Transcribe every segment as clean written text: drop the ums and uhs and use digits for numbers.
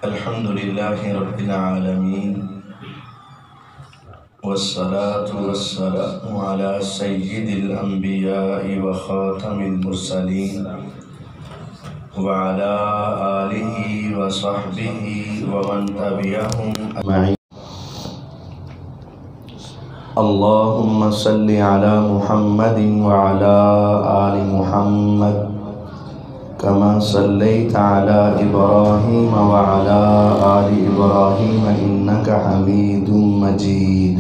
الحمد لله رب العالمين والصلاة والسلام على سيد الأنبياء وخاتم المرسلين وعلى آله وصحبه ومن تبعهم أجمعين. اللهم صل على محمد وعلى آل محمد كما صليت على إبراهيم وعلى آل إبراهيم إنك حميد مجيد.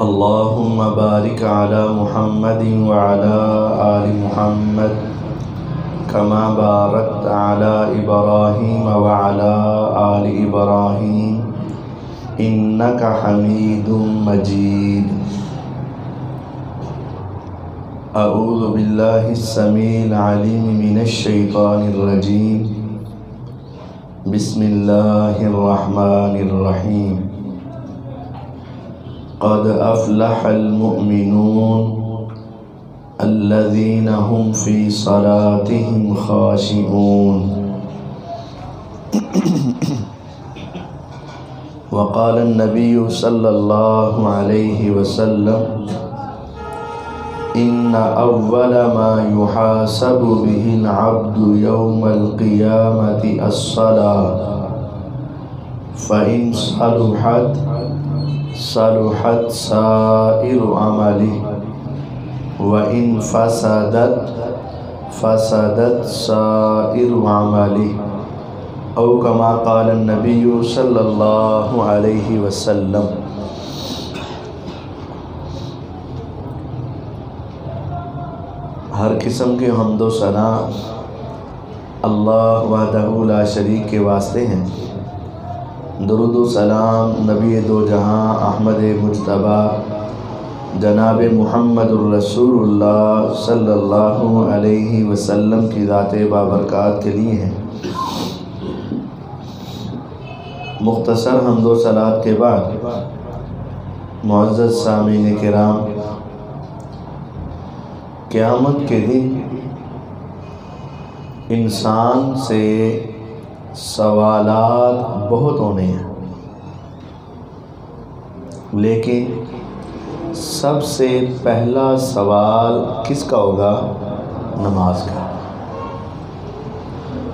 اللهم بارك على محمد وعلى آل محمد كما باركت على إبراهيم وعلى آل إبراهيم إنك حميد مجيد. أعوذ بالله السميع العليم من الشيطان الرجيم. بسم الله الرحمن الرحيم. قد أفلح المؤمنون الذين هم في صلاتهم خاشعون. وقال النبي صلى الله عليه وسلم إن أول ما يحاسب به العبد يوم القيامة الصلاة فإن صلحت صلحت سائر عمله وإن فسدت فسدت سائر عمله أو كما قال النبي صلى الله عليه وسلم. ہر قسم کے حمد و ثنا اللہ وحدہ لا شریک کے واسطے ہیں. درود و سلام نبی دو جہاں احمد مجتبیٰ جناب محمد الرسول اللہ صلی اللہ علیہ وسلم کی ذات بابرکات کے لیے ہیں. مختصر حمد و صلات کے بعد معزز سامعین کرام، قیامت کے دن انسان سے سوالات بہت ہونے ہیں، لیکن سب سے پہلا سوال کس کا ہوگا؟ نماز کا.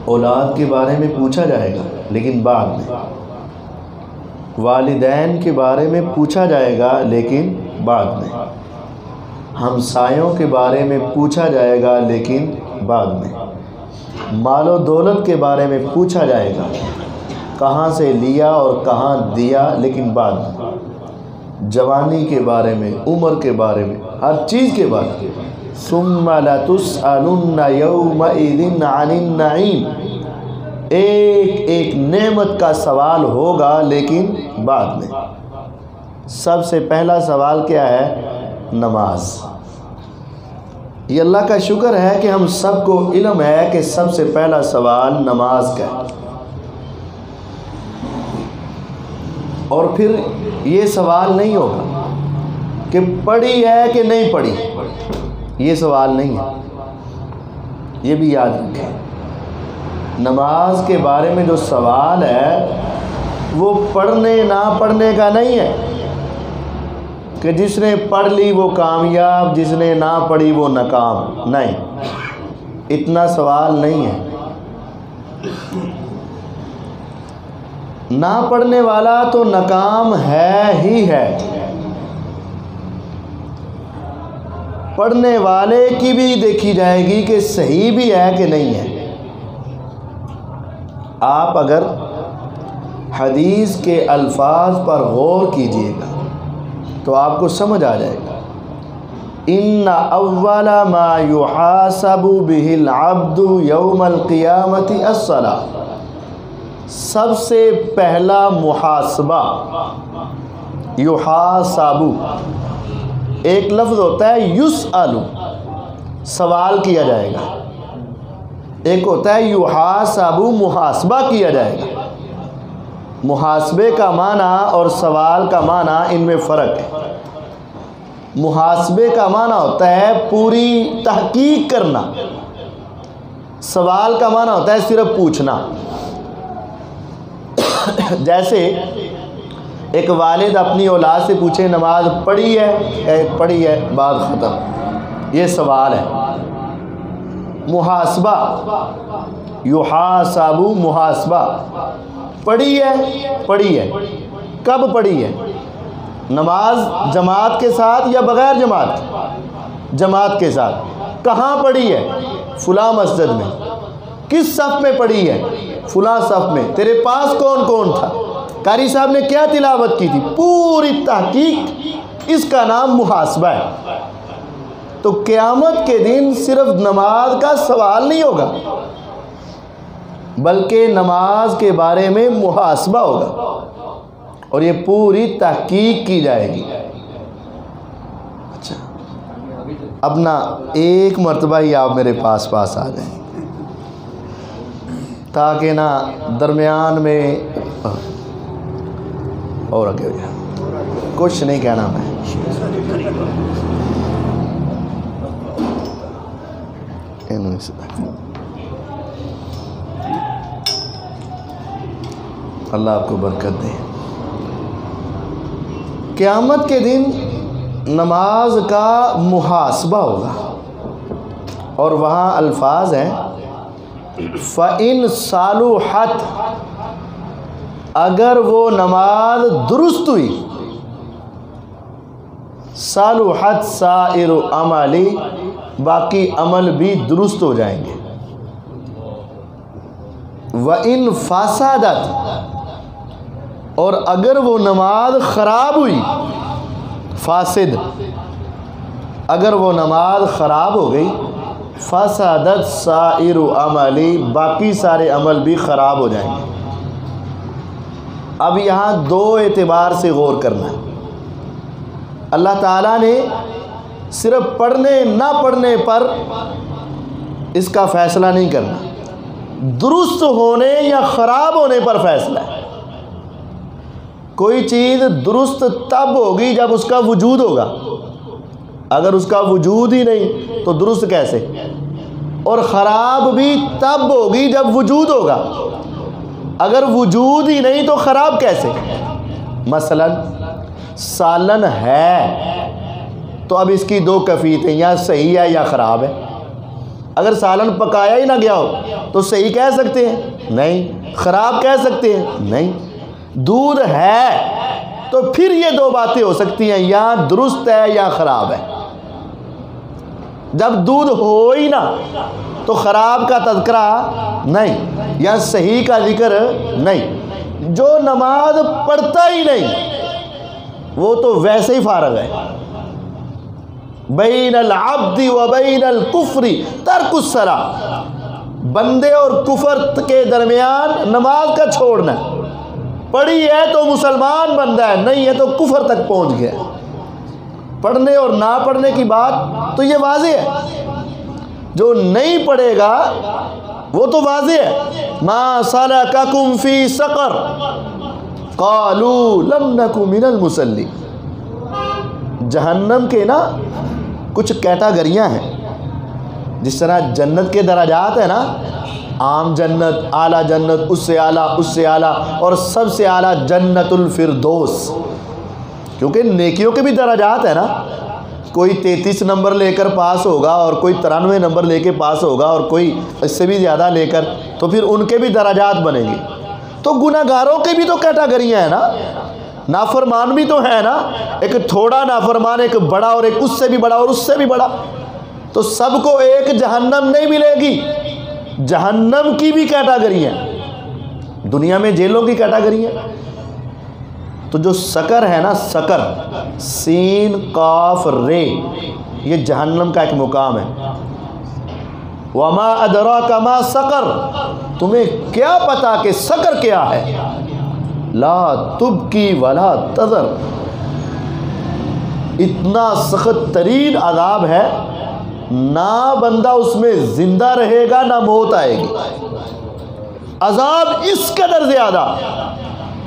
اولاد کے بارے میں پوچھا جائے گا لیکن بعد میں، والدین کے بارے میں پوچھا جائے گا لیکن بعد میں، ہمسایوں کے بارے میں پوچھا جائے گا لیکن بعد میں، مال و دولت کے بارے میں پوچھا جائے گا، کہاں سے لیا اور کہاں دیا لیکن بعد میں، جوانی کے بارے میں، عمر کے بارے میں، ہر چیز کے بارے میں. ثم لتسألن یومئذ عن النعیم. ایک ایک نعمت کا سوال ہوگا لیکن بعد میں. سب سے پہلا سوال کیا ہے؟ نماز. یہ اللہ کا شکر ہے کہ ہم سب کو علم ہے کہ سب سے پہلا سوال نماز کا ہے. اور پھر یہ سوال نہیں ہوگا کہ پڑھی ہے کہ نہیں پڑھی، یہ سوال نہیں ہے. یہ بھی یاد رکھیں، نماز کے بارے میں جو سوال ہے وہ پڑھنے نہ پڑھنے کا نہیں ہے کہ جس نے پڑھ لی وہ کامیاب، جس نے نہ پڑھی وہ ناکام. نہیں، اتنا سوال نہیں ہے. نہ پڑھنے والا تو ناکام ہے ہی ہے. پڑھنے والے کی بھی دیکھی جائے گی کہ صحیح بھی ہے کہ نہیں ہے. آپ اگر حدیث کے الفاظ پر غور کیجئے گا تو آپ کو سمجھ آ جائے گا. ان اول ما یحاسب به العبد یوم القیامت الصلاۃ. سب سے پہلا محاسبہ، یحاسب ایک لفظ ہوتا ہے یسأل، سوال کیا جائے گا. ایک ہوتا ہے یحاسب، محاسبہ کیا جائے گا. محاسبے کا معنی اور سوال کا معنی ان میں فرق ہے. محاسبے کا معنی ہوتا ہے پوری تحقیق کرنا، سوال کا معنی ہوتا ہے صرف پوچھنا. جیسے ایک والد اپنی اولاد سے پوچھے نماز پڑھی ہے؟ پڑھی ہے، بات ختم۔ یہ سوال ہے۔ محاسبہ، یحاسب، محاسبہ، پڑھی ہے؟ پڑھی ہے، کب پڑھی ہے؟ نماز جماعت کے ساتھ یا بغیر جماعت؟ جماعت کے ساتھ۔ کہاں پڑھی ہے؟ فلاں مسجد میں۔ کس صف میں پڑھی ہے؟ فلاں صف میں۔ تیرے پاس کون کون تھا؟ قاری صاحب نے کیا تلاوت کی تھی؟ پوری تحقیق، اس کا نام محاسبہ ہے۔ تو قیامت کے دن صرف نماز کا سوال نہیں ہوگا، بلکہ نماز کے بارے میں محاسبہ ہوگا، اور یہ پوری تحقیق کی جائے گی۔ اچھا، اب نا ایک مرتبہ ہی آپ میرے پاس آ جائیں، تاکہ نا درمیان میں اور آگے ہو جائے۔ کچھ نہیں کہنا میں، اللہ آپ کو برکت دے۔ قیامت کے دن نماز کا محاسبہ ہوگا، اور وہاں الفاظ ہیں فَإِن صَلُحَتْ، اگر وہ نماز درست ہوئی، صَلُحَتْ سَائِرُ عَمَلِ، باقی عمل بھی درست ہو جائیں گے۔ وَإِن فَسَدَتْ، اور اگر وہ نماز خراب ہوئی، فاسد، اگر وہ نماز خراب ہو گئی، فَسَدَتْ سَائِرُ عَمَلِ، باقی سارے عمل بھی خراب ہو جائیں گے۔ اب یہاں دو اعتبار سے غور کرنا ہے۔ اللہ تعالیٰ نے صرف پڑھنے نہ پڑھنے پر اس کا فیصلہ نہیں کرنا، درست ہونے یا خراب ہونے پر فیصلہ ہے۔ کوئی چیز درست تب ہوگی جب اس کا وجود ہوگا، اگر اس کا وجود ہی نہیں تو درست کیسے؟ اور خراب بھی تب ہوگی جب وجود ہوگا، اگر وجود ہی نہیں تو خراب کیسے؟ مثلا سالن ہے تو اب اس کی دو کیفیتیں، یا صحیح ہے یا خراب ہے۔ اگر سالن پکایا ہی نہ گیا ہو تو صحیح کہہ سکتے ہیں؟ نہیں۔ خراب کہہ سکتے ہیں؟ نہیں۔ دودھ ہے تو پھر یہ دو باتیں ہو سکتی ہیں، یا درست ہے یا خراب ہے۔ جب دودھ ہو ہی نہ تو خراب کا تذکرہ نہیں، یا صحیح کا ذکر نہیں۔ جو نماز پڑھتا ہی نہیں وہ تو ویسے ہی فارغ ہے۔ بین العبد و بین الکفر ترک الصلاۃ، بندے اور کفر کے درمیان نماز کا چھوڑنا ہے۔ پڑھی ہے تو مسلمان بندہ ہے، نہیں ہے تو کفر تک پہنچ گیا۔ پڑھنے اور نہ پڑھنے کی بات تو یہ واضح ہے، جو نہیں پڑھے گا وہ تو واضح ہے۔ ما سلککم فی سقر قالوا لم نک من المصلین۔ جہنم کے نا کچھ کیٹاگریاں ہیں، جس طرح جنت کے درجات ہیں نا، عام جنت، اعلیٰ جنت، اس سے اعلیٰ، اس سے اعلیٰ، اور سب سے اعلیٰ جنت الفردوس، کیونکہ نیکیوں کے بھی درجات ہیں نا۔ کوئی 33 نمبر لے کر پاس ہوگا، اور کوئی 93 نمبر لے کے پاس ہوگا، اور کوئی اس سے بھی زیادہ لے کر، تو پھر ان کے بھی درجات بنیں گے۔ تو گناہ گاروں کے بھی تو کیٹاگریاں ہیں نا، نافرمان بھی تو ہے نا، ایک تھوڑا نافرمان، ایک بڑا، اور ایک اس سے بھی بڑا، اور اس سے بھی بڑا۔ تو سب کو ایک جہنم نہیں ملے گی، جہنم کی بھی کیٹاگریاں، دنیا میں جیلوں کی کیٹاگریاں۔ تو جو سقر ہے نا، سقر، سین قاف رے، یہ جہنم کا ایک مقام ہے۔ وما ادراک ما سقر، تمہیں کیا پتا کہ سقر کیا ہے؟ لا تبکی ولا تذر، اتنا سخت ترین عذاب ہے، نہ بندہ اس میں زندہ رہے گا نہ موت آئے گی۔ عذاب اس قدر زیادہ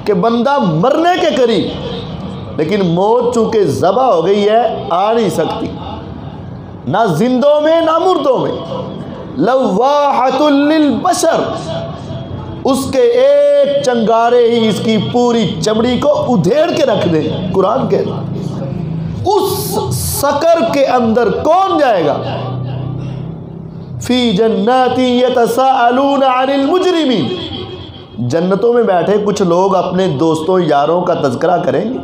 کہ بندہ مرنے کے قریب، لیکن موت چونکہ ذبح ہو گئی ہے آ نہیں سکتی، نہ زندوں میں نہ مردوں میں۔ لواحۃ للبشر، اس کے ایک چنگارے ہی اس کی پوری چمڑی کو ادھیڑ کے رکھ دیں. قرآن کے اس سقر کے اندر کون جائے گا؟ فی جنات یتساءلون عن المجرمین. جنتوں میں بیٹھے کچھ لوگ اپنے دوستوں یاروں کا تذکرہ کریں گے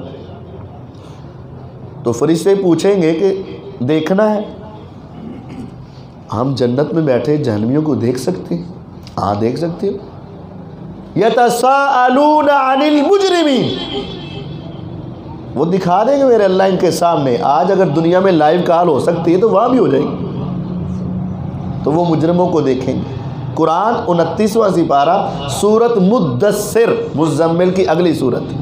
تو فرشتے پوچھیں گے کہ دیکھنا ہے؟ ہم جنت میں بیٹھے جہنمیوں کو دیکھ سکتے ہیں؟ ہاں دیکھ سکتے ہو. یتساءلون عن المجرمین. وہ دکھا دیں گے میرے اللہ ان کے سامنے. آج اگر دنیا میں لائیو کال ہو سکتی ہے تو وہاں بھی ہو جائے گی. تو وہ مجرموں کو دیکھیں گے. قرآن 29واں سپارہ سورت مدثر مزمل کی اگلی سورت.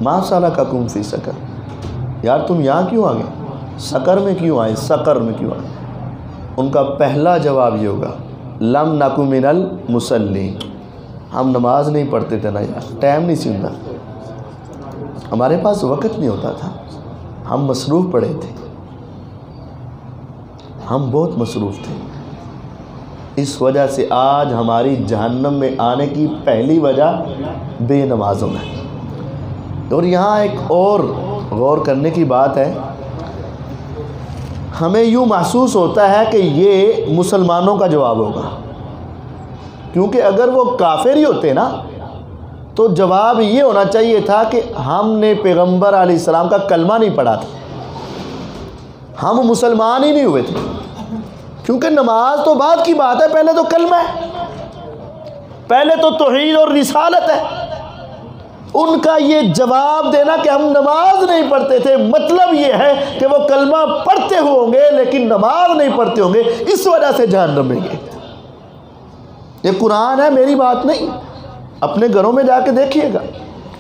ما سلککم فی سقر. یار تم یہاں کیوں آگے؟ سقر میں کیوں آئے؟ سقر میں کیوں آئے؟ ان کا پہلا جواب یہ ہوگا لم نک من المصلین. ہم نماز نہیں پڑھتے تھے نا یار, ٹائم نہیں سننا, ہمارے پاس وقت نہیں ہوتا تھا, ہم مصروف پڑے تھے, ہم بہت مصروف تھے. اس وجہ سے آج ہماری جہنم میں آنے کی پہلی وجہ بے نمازوں میں. اور یہاں ایک اور غور کرنے کی بات ہے. ہمیں یوں محسوس ہوتا ہے کہ یہ مسلمانوں کا جواب ہوگا, کیونکہ اگر وہ کافر ہی ہوتے نا تو جواب یہ ہونا چاہیے تھا کہ ہم نے پیغمبر علیہ السلام کا کلمہ نہیں پڑھا تھا, ہم مسلمان ہی نہیں ہوئے تھے. کیونکہ نماز تو بعد کی بات ہے, پہلے تو کلمہ ہے, پہلے تو توحید اور رسالت ہے. ان کا یہ جواب دینا کہ ہم نماز نہیں پڑھتے تھے, مطلب یہ ہے کہ وہ کلمہ پڑھتے ہوں گے لیکن نماز نہیں پڑھتے ہوں گے, اس وجہ سے جہنم میں گئے. یہ قرآن ہے, میری بات نہیں, اپنے گھروں میں جا کے دیکھیے گا.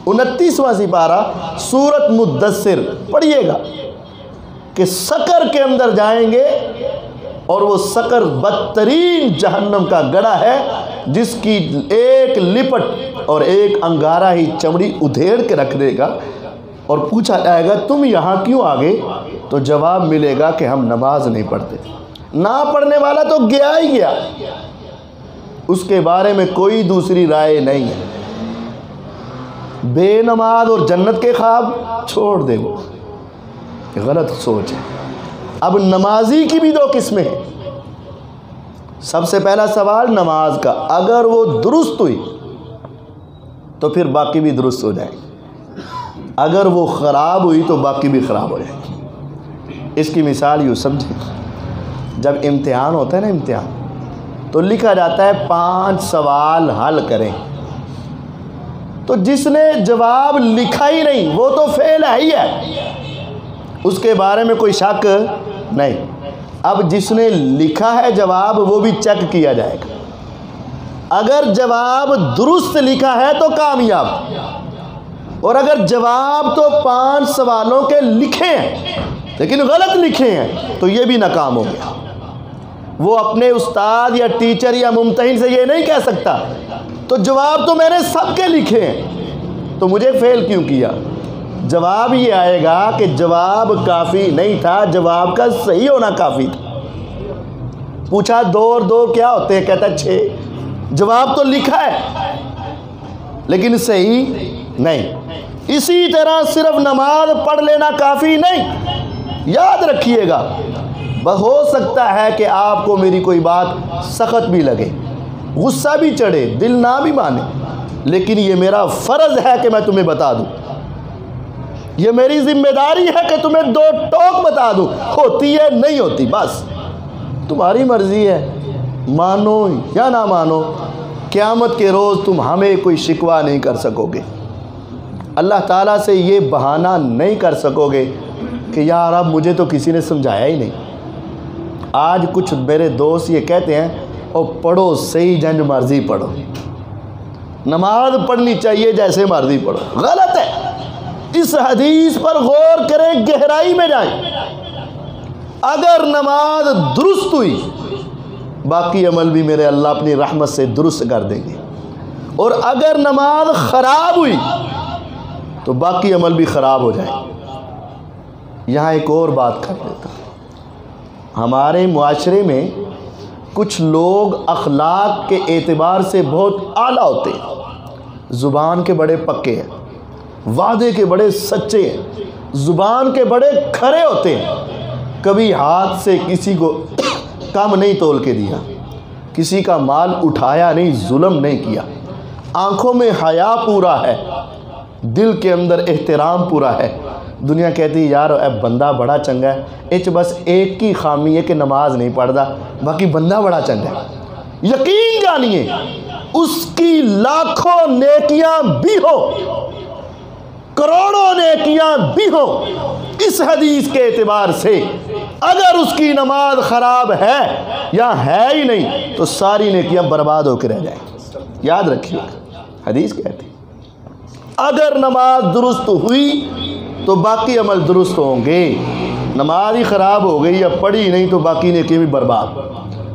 29واں سپارہ سورت مدثر پڑھیے گا کہ سقر کے اندر جائیں گے, اور وہ سقر بدترین جہنم کا گڑھا ہے جس کی ایک لپٹ اور ایک انگارہ ہی چمڑی ادھیڑ کے رکھ دے گا. اور پوچھا جائے گا تم یہاں کیوں آگے؟ تو جواب ملے گا کہ ہم نماز نہیں پڑھتے. نہ پڑھنے والا تو گیا ہی گیا, اس کے بارے میں کوئی دوسری رائے نہیں ہے. بے نماز اور جنت کے خواب چھوڑ دے, وہ غلط سوچ ہے. اب نمازی کی بھی دو قسمیں ہیں. سب سے پہلا سوال نماز کا, اگر وہ درست ہوئی تو پھر باقی بھی درست ہو جائیں, اگر وہ خراب ہوئی تو باقی بھی خراب ہو جائیں. اس کی مثال یوں سمجھیں, جب امتحان ہوتا ہے نا, امتحان تو لکھا جاتا ہے 5 سوال حل کریں, تو جس نے جواب لکھا ہی نہیں وہ تو فیل ہے ہی ہے, اس کے بارے میں کوئی شک نہیں. اب جس نے لکھا ہے جواب وہ بھی چیک کیا جائے گا, اگر جواب درست لکھا ہے تو کامیاب, اور اگر جواب تو 5 سوالوں کے لکھے ہیں لیکن غلط لکھے ہیں تو یہ بھی ناکام ہو گیا. وہ اپنے استاد یا ٹیچر یا ممتحن سے یہ نہیں کہہ سکتا تو جواب تو میں نے سب کے لکھے ہیں تو مجھے فیل کیوں کیا. جواب یہ آئے گا کہ جواب کافی نہیں تھا, جواب کا صحیح ہونا کافی تھا. پوچھا 2 اور 2 کیا ہوتے ہیں؟ کہتا ہے 6. جواب تو لکھا ہے لیکن صحیح نہیں. اسی طرح صرف نماز پڑھ لینا کافی نہیں. یاد رکھیے گا, ہو سکتا ہے کہ آپ کو میری کوئی بات سخت بھی لگے, غصہ بھی چڑھے, دل نہ بھی مانے, لیکن یہ میرا فرض ہے کہ میں تمہیں بتا دوں, یہ میری ذمہ داری ہے کہ تمہیں 2 ٹوک بتا دوں. ہوتی ہے نہیں ہوتی بس تمہاری مرضی ہے, مانو یا نہ مانو. قیامت کے روز تم ہمیں کوئی شکوہ نہیں کر سکو گے, اللہ تعالیٰ سے یہ بہانہ نہیں کر سکو گے کہ یار اب مجھے تو کسی نے سمجھایا ہی نہیں. آج کچھ میرے دوست یہ کہتے ہیں اور پڑھو صحیح جنج مرضی پڑھو, نماز پڑھنی چاہیے جیسے مرضی پڑھو. غلط ہے. اس حدیث پر غور کریں, گہرائی میں جائیں. اگر نماز درست ہوئی باقی عمل بھی میرے اللہ اپنی رحمت سے درست کر دیں گے, اور اگر نماز خراب ہوئی تو باقی عمل بھی خراب ہو جائے. یہاں ایک اور بات کر لیتا ہوں. ہمارے معاشرے میں کچھ لوگ اخلاق کے اعتبار سے بہت اعلیٰ ہوتے ہیں، زبان کے بڑے پکے ہیں، وعدے کے بڑے سچے ہیں، زبان کے بڑے کھرے ہوتے ہیں، کبھی ہاتھ سے کسی کو کم نہیں تول کے دیا، کسی کا مال اٹھایا نہیں، ظلم نہیں کیا، آنکھوں میں حیا پورا ہے، دل کے اندر احترام پورا ہے۔ دنیا کہتی ہے یار اے بندہ بڑا چنگا ہے، اچ بس ایک کی خامی ہے کہ نماز نہیں پڑھتا، باقی بندہ بڑا چنگا ہے۔ یقین جانیے اس کی لاکھوں نیکیاں بھی ہو، کروڑوں نیکیاں بھی ہو، اس حدیث کے اعتبار سے اگر اس کی نماز خراب ہے یا ہے ہی نہیں تو ساری نیکیاں برباد ہو کے رہ جائیں۔ یاد رکھیے حدیث کہتی ہے اگر نماز درست ہوئی تو باقی عمل درست ہوں گے، نماز ہی خراب ہو گئی یا پڑھی نہیں تو باقی نیکی بھی برباد،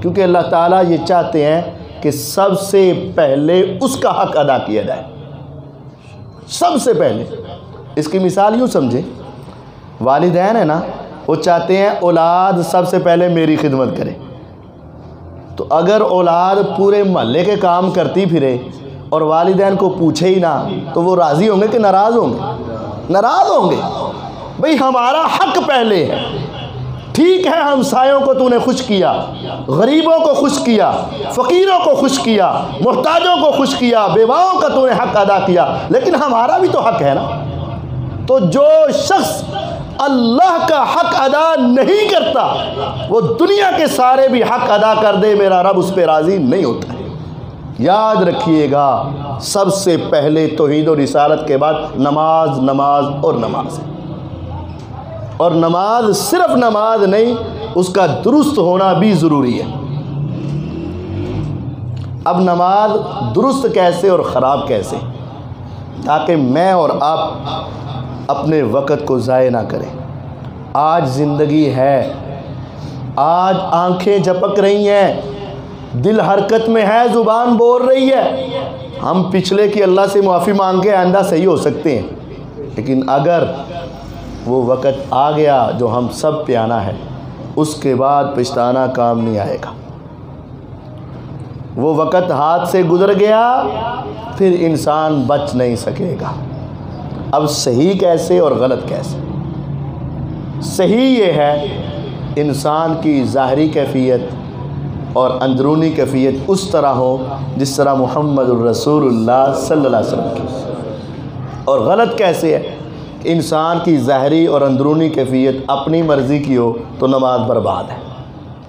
کیونکہ اللہ تعالیٰ یہ چاہتے ہیں کہ سب سے پہلے اس کا حق ادا کیا جائے، سب سے پہلے۔ اس کی مثال یوں سمجھیں، والدین ہیں نا، وہ چاہتے ہیں اولاد سب سے پہلے میری خدمت کرے، تو اگر اولاد پورے محلے کے کام کرتی پھرے اور والدین کو پوچھے ہی نہ تو وہ راضی ہوں گے کہ ناراض ہوں گے؟ ناراض ہوں گے۔ بھئی ہمارا حق پہلے ہے، ٹھیک ہے ہمسایوں کو تو نے خوش کیا، غریبوں کو خوش کیا، فقیروں کو خوش کیا، محتاجوں کو خوش کیا، بیواؤں کا تو نے حق ادا کیا، لیکن ہمارا بھی تو حق ہے نا۔ تو جو شخص اللہ کا حق ادا نہیں کرتا وہ دنیا کے سارے بھی حق ادا کر دے، میرا رب اس پہ راضی نہیں ہوتا ہے۔ یاد رکھیے گا سب سے پہلے توحید و رسالت کے بعد نماز، نماز اور نماز ہے، اور نماز صرف نماز نہیں، اس کا درست ہونا بھی ضروری ہے۔ اب نماز درست کیسے اور خراب کیسے، تاکہ میں اور آپ اپنے وقت کو ضائع نہ کریں۔ آج زندگی ہے، آج آنکھیں جھپک رہی ہیں، دل حرکت میں ہے، زبان بول رہی ہے، ہم پچھلے کی اللہ سے معافی مانگ کے آئندہ صحیح ہو سکتے ہیں، لیکن اگر وہ وقت آ گیا جو ہم سب پہ آنا ہے، اس کے بعد پچھتانا کام نہیں آئے گا۔ وہ وقت ہاتھ سے گزر گیا پھر انسان بچ نہیں سکے گا۔ اب صحیح کیسے اور غلط کیسے؟ صحیح یہ ہے انسان کی ظاہری کیفیت اور اندرونی کیفیت اس طرح ہو جس طرح محمد الرسول اللہ صلی اللہ علیہ وسلم کی، اور غلط کیسے ہے کہ انسان کی ظاہری اور اندرونی کیفیت اپنی مرضی کی ہو تو نماز برباد ہے۔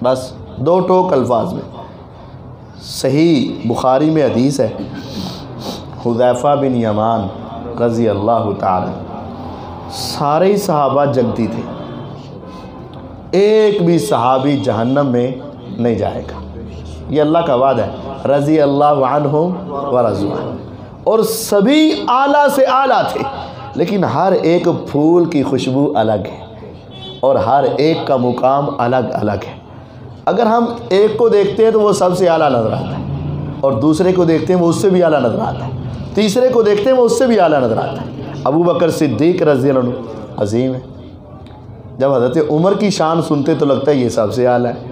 بس دو ٹوک الفاظ میں۔ صحیح بخاری میں حدیث ہے، حذیفہ بن یمان رضی اللہ تعالی، سارے ہی صحابہ جنتی تھے، ایک بھی صحابی جہنم میں نہیں جائے گا، یہ اللہ کا وعدہ ہے، رضی اللہ عنہم ورضوا عنہ، اور سبھی اعلیٰ سے اعلیٰ تھے، لیکن ہر ایک پھول کی خوشبو الگ ہے اور ہر ایک کا مقام الگ الگ ہے۔ اگر ہم ایک کو دیکھتے ہیں تو وہ سب سے اعلیٰ نظر آتا ہے، اور دوسرے کو دیکھتے ہیں وہ اس سے بھی اعلیٰ نظر آتا ہے، تیسرے کو دیکھتے ہیں وہ اس سے بھی اعلیٰ نظر آتا ہے۔ ابو بکر صدیق رضی اللہ عنہ عظیم ہے، جب حضرت عمر کی شان سنتے تو لگتا ہے یہ سب سے اعلیٰ ہے،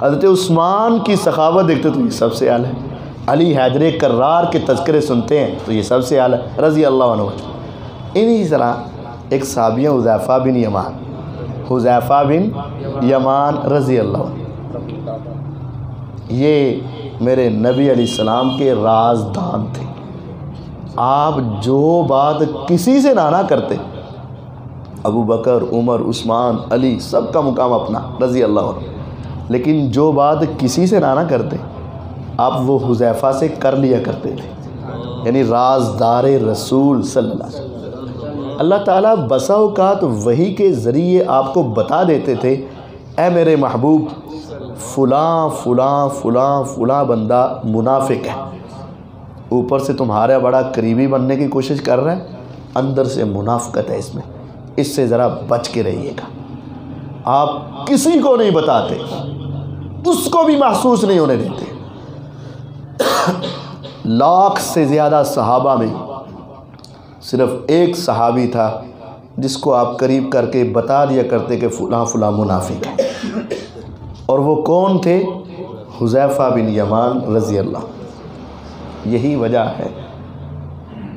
حضرت عثمان کی سخاوت دیکھتے تو یہ سب سے اعلیٰ ہے، علی حیدر کرار کے تذکرے سنتے ہیں تو یہ سب سے اعلیٰ ہے رضی اللہ عنہ۔ انہی طرح ایک صحابی حذیفہ بن یمان، حذیفہ بن یمان رضی اللہ عنہ، یہ میرے نبی علیہ السلام کے رازدان تھے۔ آپ جو بات کسی سے نہ کرتے، ابو بکر، عمر، عثمان، علی سب کا مقام اپنا رضی اللہ عنہ، لیکن جو بات کسی سے نہ کرتے آپ وہ حذیفہ سے کر لیا کرتے تھے، یعنی رازدار رسول صلی اللہ علیہ وسلم۔ اللہ تعالیٰ بسا اوقات وحی کے ذریعے آپ کو بتا دیتے تھے، اے میرے محبوب فلاں فلاں فلاں فلاں بندہ منافق ہے، اوپر سے تمہارا بڑا قریبی بننے کی کوشش کر رہا ہے، اندر سے منافقت ہے اس میں، اس سے ذرا بچ کے رہیے گا۔ آپ کسی کو نہیں بتاتے، اس کو بھی محسوس نہیں ہونے دیتے۔ لاکھ سے زیادہ صحابہ میں صرف ایک صحابی تھا جس کو آپ قریب کر کے بتا دیا کرتے کہ فلاں فلاں منافق ہے، اور وہ کون تھے؟ حذیفہ بن یمان رضی اللہ. یہی وجہ ہے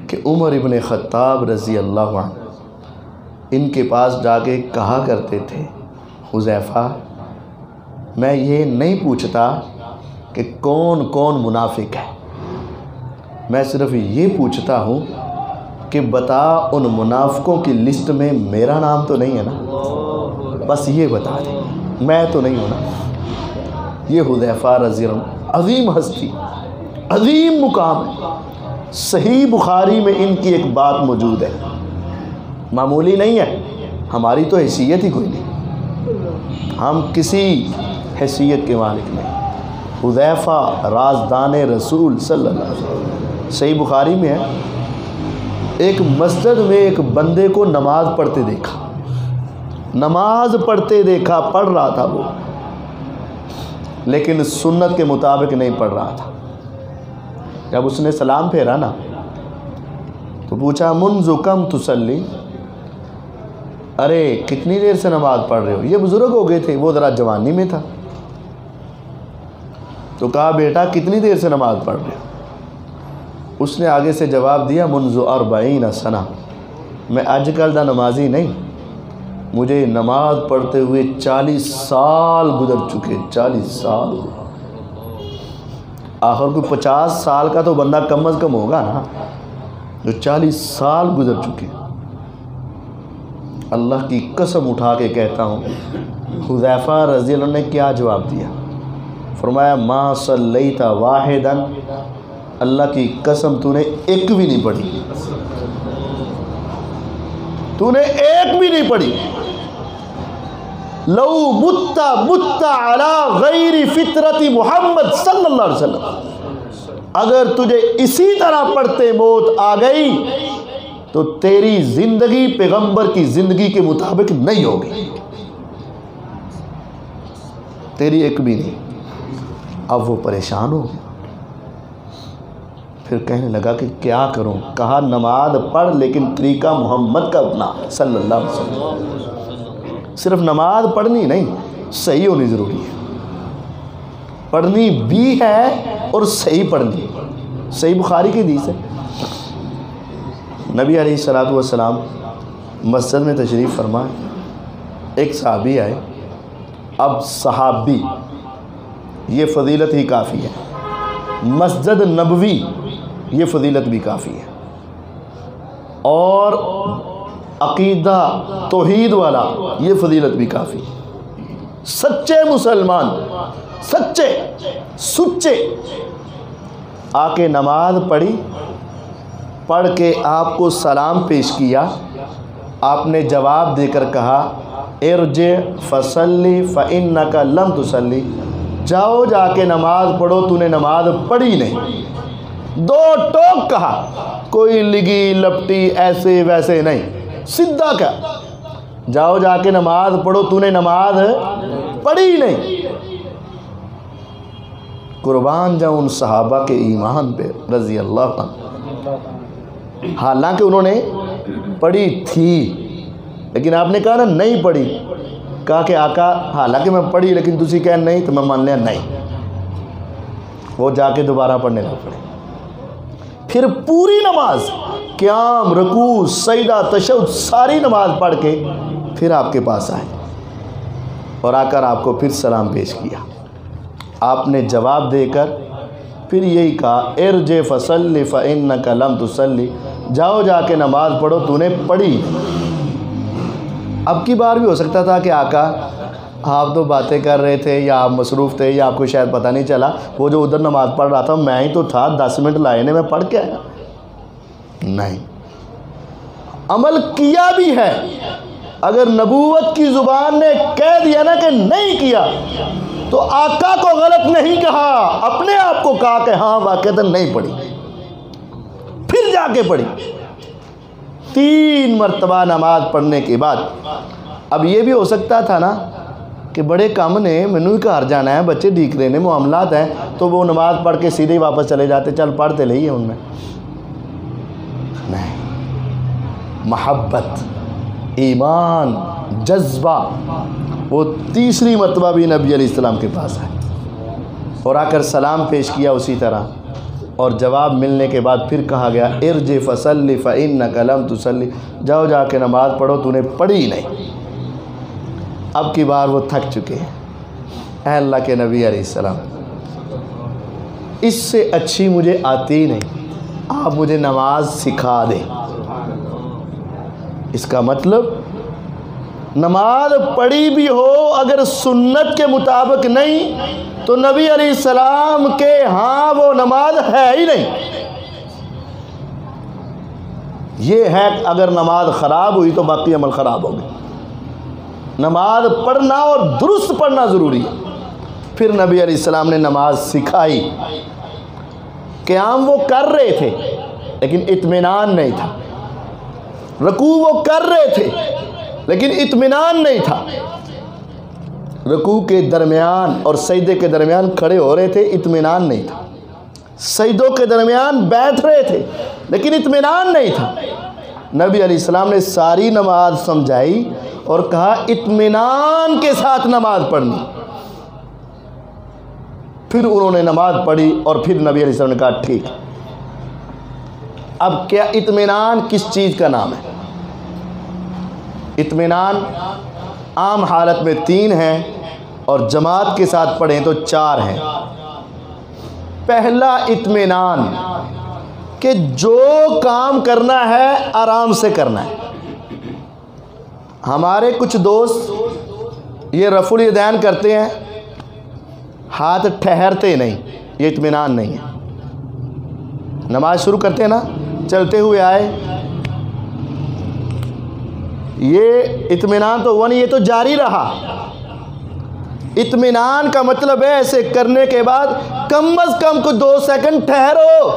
کہ عمر ابن خطاب رضی اللہ عنہ ان کے پاس جا کے کہا کرتے تھے حذیفہ میں یہ نہیں پوچھتا کہ کون کون منافق ہے، میں صرف یہ پوچھتا ہوں کہ بتا ان منافقوں کی لسٹ میں میرا نام تو نہیں ہے نا، بس یہ بتا دے میں تو نہیں ہوں نا. یہ حذیفہ رضی اللہ عنہ عظیم ہستی، عظیم مقام ہے. صحیح بخاری میں ان کی ایک بات موجود ہے، معمولی نہیں ہے. ہماری تو حیثیت ہی کوئی نہیں، ہم کسی حیثیت کے مالک نہیں. حذیفہ رازدان رسول صلی اللہ علیہ وسلم، صحیح بخاری میں ہے، ایک مسجد میں ایک بندے کو نماز پڑھتے دیکھا، نماز پڑھتے دیکھا، پڑھ رہا تھا وہ لیکن سنت کے مطابق نہیں پڑھ رہا تھا. جب اس نے سلام پھیرا نا تو پوچھا منذ کم تصلی، ارے کتنی دیر سے نماز پڑھ رہے ہو؟ یہ بزرگ ہو گئے تھے، وہ ذرا جوانی میں تھا. تو کہا بیٹا کتنی دیر سے نماز پڑھ رہے ہو؟ اس نے آگے سے جواب دیا منذ 40 سنہ، میں آج کل دا نمازی نہیں، مجھے نماز پڑھتے ہوئے 40 سال گزر چکے. 40 سال، آخر کوئی 50 سال کا تو بندہ کم از کم ہوگا نا، جو 40 سال گزر چکے. اللہ کی قسم اٹھا کے کہتا ہوں حذیفہ رضی اللہ عنہ نے کیا جواب دیا؟ فرمایا ما صلیت واحدا، اللہ کی قسم تو نے ایک بھی نہیں پڑھی، تو نے ایک بھی نہیں پڑھی. لو مت علی غیر فطرت محمد صلی اللہ علیہ وسلم، اگر تجھے اسی طرح پڑھتے موت آ گئی تو تیری زندگی پیغمبر کی زندگی کے مطابق نہیں ہوگی، تیری ایک بھی نہیں. اب وہ پریشان ہو گیا، پھر کہنے لگا کہ کیا کروں؟ کہا نماز پڑھ لیکن طریقہ محمد کا اپنا صلی اللہ علیہ وسلم. صرف نماز پڑھنی نہیں، صحیح ہونی ضروری ہے. پڑھنی بھی ہے اور صحیح پڑھنی. صحیح بخاری کی حدیث ہے، نبی علیہ الصلوۃ والسلام مسجد میں تشریف فرمائے، ایک صحابی آئے. اب صحابی یہ فضیلت ہی کافی ہے، مسجد نبوی یہ فضیلت بھی کافی ہے، اور عقیدہ توحید والا یہ فضیلت بھی کافی ہے. سچے مسلمان، سچے سچے آ کے نماز پڑھی، پڑھ کے آپ کو سلام پیش کیا. آپ نے جواب دے کر کہا ارجع فصلی فإنک لم تصلی، جاؤ جا کے نماز پڑھو، تو نے نماز پڑھی نہیں. 2 ٹوک کہا، کوئی لگی لپٹی ایسے ویسے نہیں، سیدھا کہا جاؤ جا کے نماز پڑھو، تو نے نماز پڑھی نہیں. قربان جاؤں ان صحابہ کے ایمان پہ رضی اللہ عنہ. حالانکہ انہوں نے پڑھی تھی لیکن آپ نے کہا نا نہیں پڑھی. کہا کہ آقا حالانکہ میں پڑھی لیکن تسی کہہ نہیں تو میں مان لیا نہیں. وہ جا کے دوبارہ پڑھنے لگ پڑے. پھر پوری نماز قیام، رکوع، سجدہ، تشہد ساری نماز پڑھ کے پھر آپ کے پاس آئے اور آ کر آپ کو پھر سلام پیش کیا. آپ نے جواب دے کر پھر یہی کہا ارجع فصلی فإنک لم تصلی، جاؤ جا کے نماز پڑھو، تو نے پڑھی. اب کی بار بھی ہو سکتا تھا کہ آقا آپ تو باتیں کر رہے تھے یا آپ مصروف تھے یا آپ کو شاید پتہ نہیں چلا، وہ جو ادھر نماز پڑھ رہا تھا میں ہی تو تھا، 10 منٹ لائے نے میں پڑھ کے آیا. نہیں، عمل کیا بھی ہے. اگر نبوت کی زبان نے کہہ دیا نا کہ نہیں کیا تو آقا کو غلط نہیں کہا، اپنے آپ کو کہا کہ ہاں واقعتاً نہیں پڑھی. پھر جا کے پڑھی 3 مرتبہ نماز پڑھنے کے بعد. اب یہ بھی ہو سکتا تھا نا کہ بڑے کام نے مینوں ہی گھر جانا ہے، بچے ڈیک رہے ہیں، معاملات ہیں، تو وہ نماز پڑھ کے سیدھے ہی واپس چلے جاتے، چل پڑھتے لے ان میں. نہیں، محبت، ایمان، جذبہ. وہ 3 مرتبہ بھی نبی علیہ السلام کے پاس آئے. اور آ کر سلام پیش کیا اسی طرح، اور جواب ملنے کے بعد پھر کہا گیا ارجع فصلی فإنک لم تصلی، جاؤ جا کے نماز پڑھو، تو نے پڑھی ہی نہیں۔ اب کی بار وہ تھک چکے ہیں۔ اے اللہ کے نبی علیہ السلام، اس سے اچھی مجھے آتی ہی نہیں، آپ مجھے نماز سکھا دیں۔ اس کا مطلب نماز پڑھی بھی ہو اگر سنت کے مطابق نہیں تو نبی علیہ السلام کے ہاں وہ نماز ہے ہی نہیں۔ یہ ہے اگر نماز خراب ہوئی تو باقی عمل خراب ہو گئے۔ نماز پڑھنا اور درست پڑھنا ضروری ہے۔ پھر نبی علیہ السلام نے نماز سکھائی۔ قیام وہ کر رہے تھے لیکن اطمینان نہیں تھا، رکوع وہ کر رہے تھے لیکن اطمینان نہیں تھا، رکوع کے درمیان اور سجدے کے درمیان کھڑے ہو رہے تھے، اطمینان نہیں تھا، سجدوں کے درمیان بیٹھ رہے تھے لیکن اطمینان نہیں تھا۔ نبی علیہ السلام نے ساری نماز سمجھائی اور کہا اطمینان کے ساتھ نماز پڑھنی۔ پھر انہوں نے نماز پڑھی اور پھر نبی علیہ السلام نے کہا ٹھیک۔ اب کیا اطمینان کس چیز کا نام ہے؟ اطمینان عام حالت میں 3 ہیں اور جماعت کے ساتھ پڑھیں تو 4 ہیں۔ پہلا اطمینان کہ جو کام کرنا ہے آرام سے کرنا ہے۔ ہمارے کچھ دوست یہ رفع الیدین کرتے ہیں، ہاتھ ٹھہرتے نہیں، یہ اطمینان نہیں ہے۔ نماز شروع کرتے ہیں نا، چلتے ہوئے آئے، یہ اطمینان تو ہوا نہیں، یہ تو جاری رہا۔ اطمینان کا مطلب ہے ایسے کرنے کے بعد کم از کم کو 2 سیکنڈ ٹھہرو،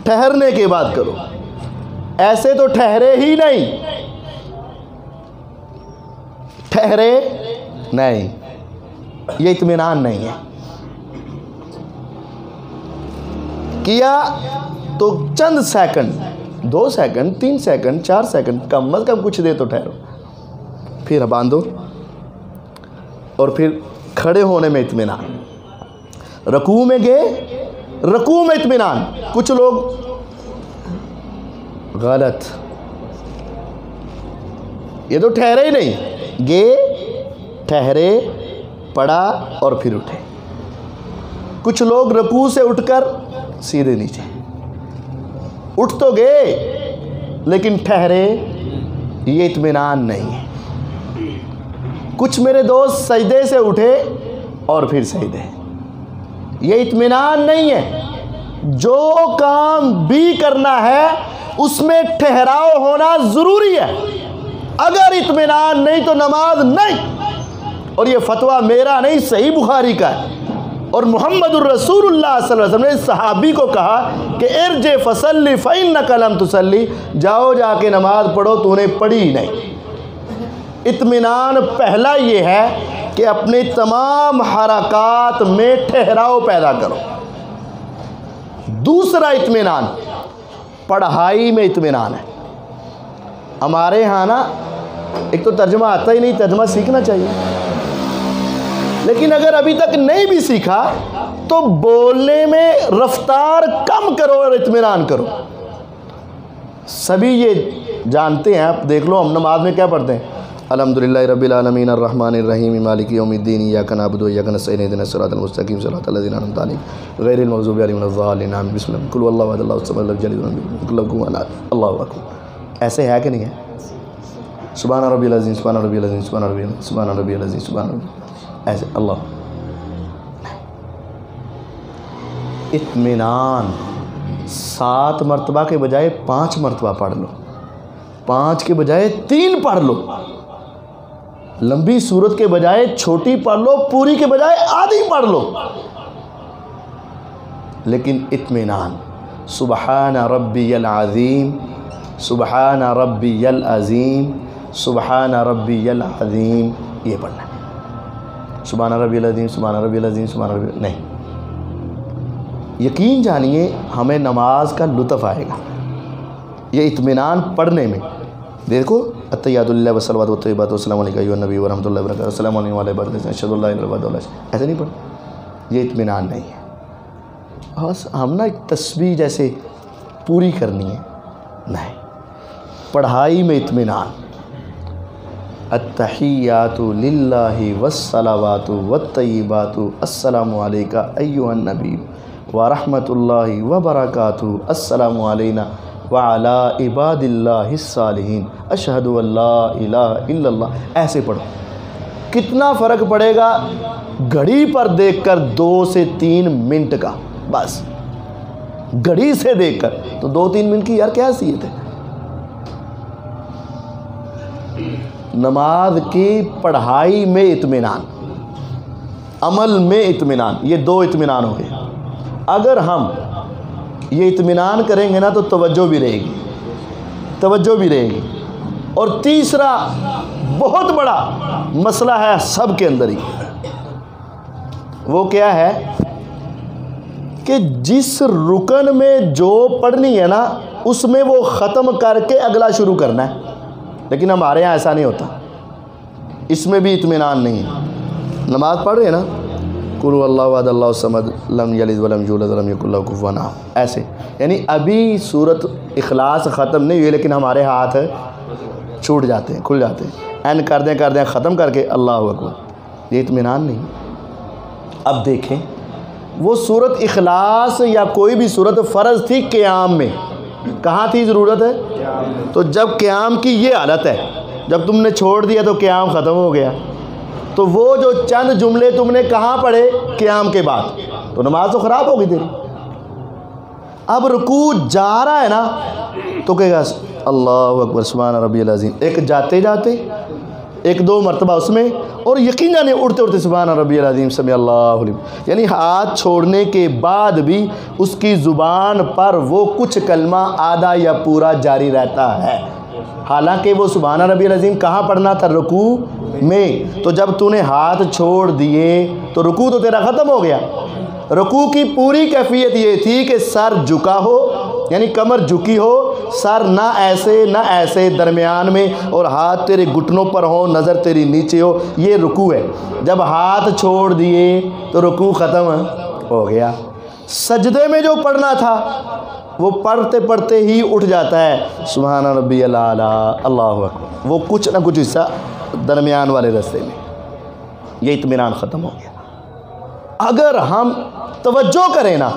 ٹھہرنے کے بعد کرو، ایسے تو ٹھہرے ہی نہیں، ٹھہرے نہیں، یہ اطمینان نہیں ہے۔ کیا تو چند سیکنڈ، 2 سیکنڈ 3 سیکنڈ 4 سیکنڈ کم از کم کچھ دے تو ٹھہرو، پھر باندھو، اور پھر کھڑے ہونے میں اطمینان، رکوع میں گئے، رکوع میں اطمینان۔ کچھ لوگ غلط، یہ تو ٹھہرے ہی نہیں، گئے ٹھہرے پڑھا اور پھر اٹھے۔ کچھ لوگ رکوع سے اٹھ کر سیدھے نیچے، اٹھ تو گئے لیکن ٹھہرے، یہ اطمینان نہیں ہے۔ کچھ میرے دوست سجدے سے اٹھے اور پھر سجدے، یہ اطمینان نہیں ہے۔ جو کام بھی کرنا ہے اس میں ٹھہراؤ ہونا ضروری ہے، اگر اطمینان نہیں تو نماز نہیں۔ اور یہ فتویٰ میرا نہیں، صحیح بخاری کا ہے، اور محمد الرسول اللہ صلی اللہ علیہ وسلم نے صحابی کو کہا کہ ارجع فصلی فإنک لم تصلی، جاؤ جا کے نماز پڑھو، تو نے پڑھی ہی نہیں۔ اطمینان پہلا یہ ہے کہ اپنے تمام حرکات میں ٹھہراؤ پیدا کرو۔ دوسرا اطمینان پڑھائی میں اطمینان ہے۔ ہمارے ہاں نا ایک تو ترجمہ آتا ہی نہیں، ترجمہ سیکھنا چاہیے، لیکن اگر ابھی تک نہیں بھی سیکھا تو بولنے میں رفتار کم کرو اور اطمینان کرو۔ سبھی یہ جانتے ہیں، آپ دیکھ لو ہم نماز میں کیا پڑھتے ہیں، الحمدللہ رب العالمین الرحمن الرحیم مالک یوم الدین ایاک نعبد و ایاک نستعین اهدنا الصراط المستقیم صراط الذین انعمت علیہم غیر المغضوب علیہم ولا الضالین آمین۔ بسم اللہ، قل واللہ احد اللہ الصمد لم یلد ولم یولد ولم یکن له کفوا احد، اللہ اکبر۔ ایسے ہے کہ نہیں ہے؟ سبحان ربی العظیم، سبحان ربی العظیم، سبحان ربی العظیم، سبحان ربی العظیم، سبحان ربی، ایسے اللہ۔ اطمینان 7 مرتبہ کے بجائے 5 مرتبہ پڑھ لو، 5 کے بجائے 3 پڑھ لو، لمبی سورت کے بجائے چھوٹی پڑھ لو، پوری کے بجائے آدھی پڑھ لو، لیکن اطمینان۔ سبحان ربی العظیم، سبحان ربی العظیم، سبحان ربی العظیم، یہ پڑھنا ہے۔ سبحان ربی العظیم، سبحان ربی العظیم، سبحان ربی، نہیں۔ یقین جانیے ہمیں نماز کا لطف آئے گا یہ اطمینان پڑھنے میں۔ دیکھو التحیات للہ والصلوات والطیبات والسلام علیکم ایھا النبی ورحمۃ اللہ وبرکاتہ السلام علیکم وعلیہ وسلم اشہد ان لا الہ الا اللہ ایسے نہیں پڑھ. یہ اطمینان نہیں ہے. بس ہم نا ایک تسبیح جیسے پوری کرنی ہے نہیں. پڑھائی میں اطمینان. التحیات للہ والصلوات والطیبات السلام علیکم ایھا النبی ورحمۃ اللہ وبرکاتہ السلام علینا وعلی عباد اللہ الصالحین اشہد ان لا الہ الا اللہ. ایسے پڑھو. کتنا فرق پڑے گا گھڑی پر دیکھ کر 2 سے 3 منٹ کا. بس گھڑی سے دیکھ کر تو 2-3 منٹ کی یار کیا حیثیت ہے. نماز کی پڑھائی میں اطمینان, عمل میں اطمینان, یہ 2 اطمینان ہو گئے. اگر ہم یہ اطمینان کریں گے نا تو توجہ بھی رہے گی, توجہ بھی رہے گی. اور تیسرا بہت بڑا مسئلہ ہے سب کے اندر ہی, وہ کیا ہے کہ جس رکن میں جو پڑھنی ہے نا اس میں وہ ختم کر کے اگلا شروع کرنا ہے. لیکن ہمارے یہاں ایسا نہیں ہوتا, اس میں بھی اطمینان نہیں ہے. نماز پڑھ رہے ہیں نا, قل هو اللہ احد اللہ الصمد لم یلد ولم یولد ولم یکن لہ کفوا احد, ایسے. یعنی ابھی صورت اخلاص ختم نہیں ہوئی لیکن ہمارے ہاتھ چھوٹ جاتے ہیں, کھل جاتے ہیں, این کر دیں ختم کر کے اللہ اکبر. یہ اطمینان نہیں. اب دیکھیں وہ صورت اخلاص یا کوئی بھی صورت فرض تھی قیام میں, کہاں تھی ضرورت ہے؟ تو جب قیام کی یہ حالت ہے, جب تم نے چھوڑ دیا تو قیام ختم ہو گیا. تو وہ جو چند جملے تم نے کہاں پڑھے قیام کے بعد, تو نماز تو خراب ہوگی تیری. اب رکوع جا رہا ہے نا تو کہے گا اللہ اکبر سبحان ربی العظیم, ایک جاتے جاتے 1-2 مرتبہ اس میں, اور یقیناً اڑتے اڑتے سبحان ربی العظیم سمع اللہ لمن. یعنی ہاتھ چھوڑنے کے بعد بھی اس کی زبان پر وہ کچھ کلمہ آدھا یا پورا جاری رہتا ہے, حالانکہ وہ سبحان ربی العظیم کہاں پڑھنا تھا؟ رکوع میں. تو جب تو نے ہاتھ چھوڑ دیے تو رکوع تو تیرا ختم ہو گیا. رکوع کی پوری کیفیت یہ تھی کہ سر جھکا ہو, یعنی کمر جھکی ہو, سر نہ ایسے نہ ایسے, درمیان میں, اور ہاتھ تیرے گھٹنوں پر ہو, نظر تیری نیچے ہو. یہ رکوع ہے. جب ہاتھ چھوڑ دیے تو رکوع ختم ہو گیا. سجدے میں جو پڑھنا تھا وہ پڑھتے پڑھتے ہی اٹھ جاتا ہے سبحان ربی الاعلیٰ اللہ اکبر, وہ کچھ نہ کچھ حصہ درمیان والے رستے میں. یہ اطمینان ختم ہو گیا. اگر ہم توجہ کریں نا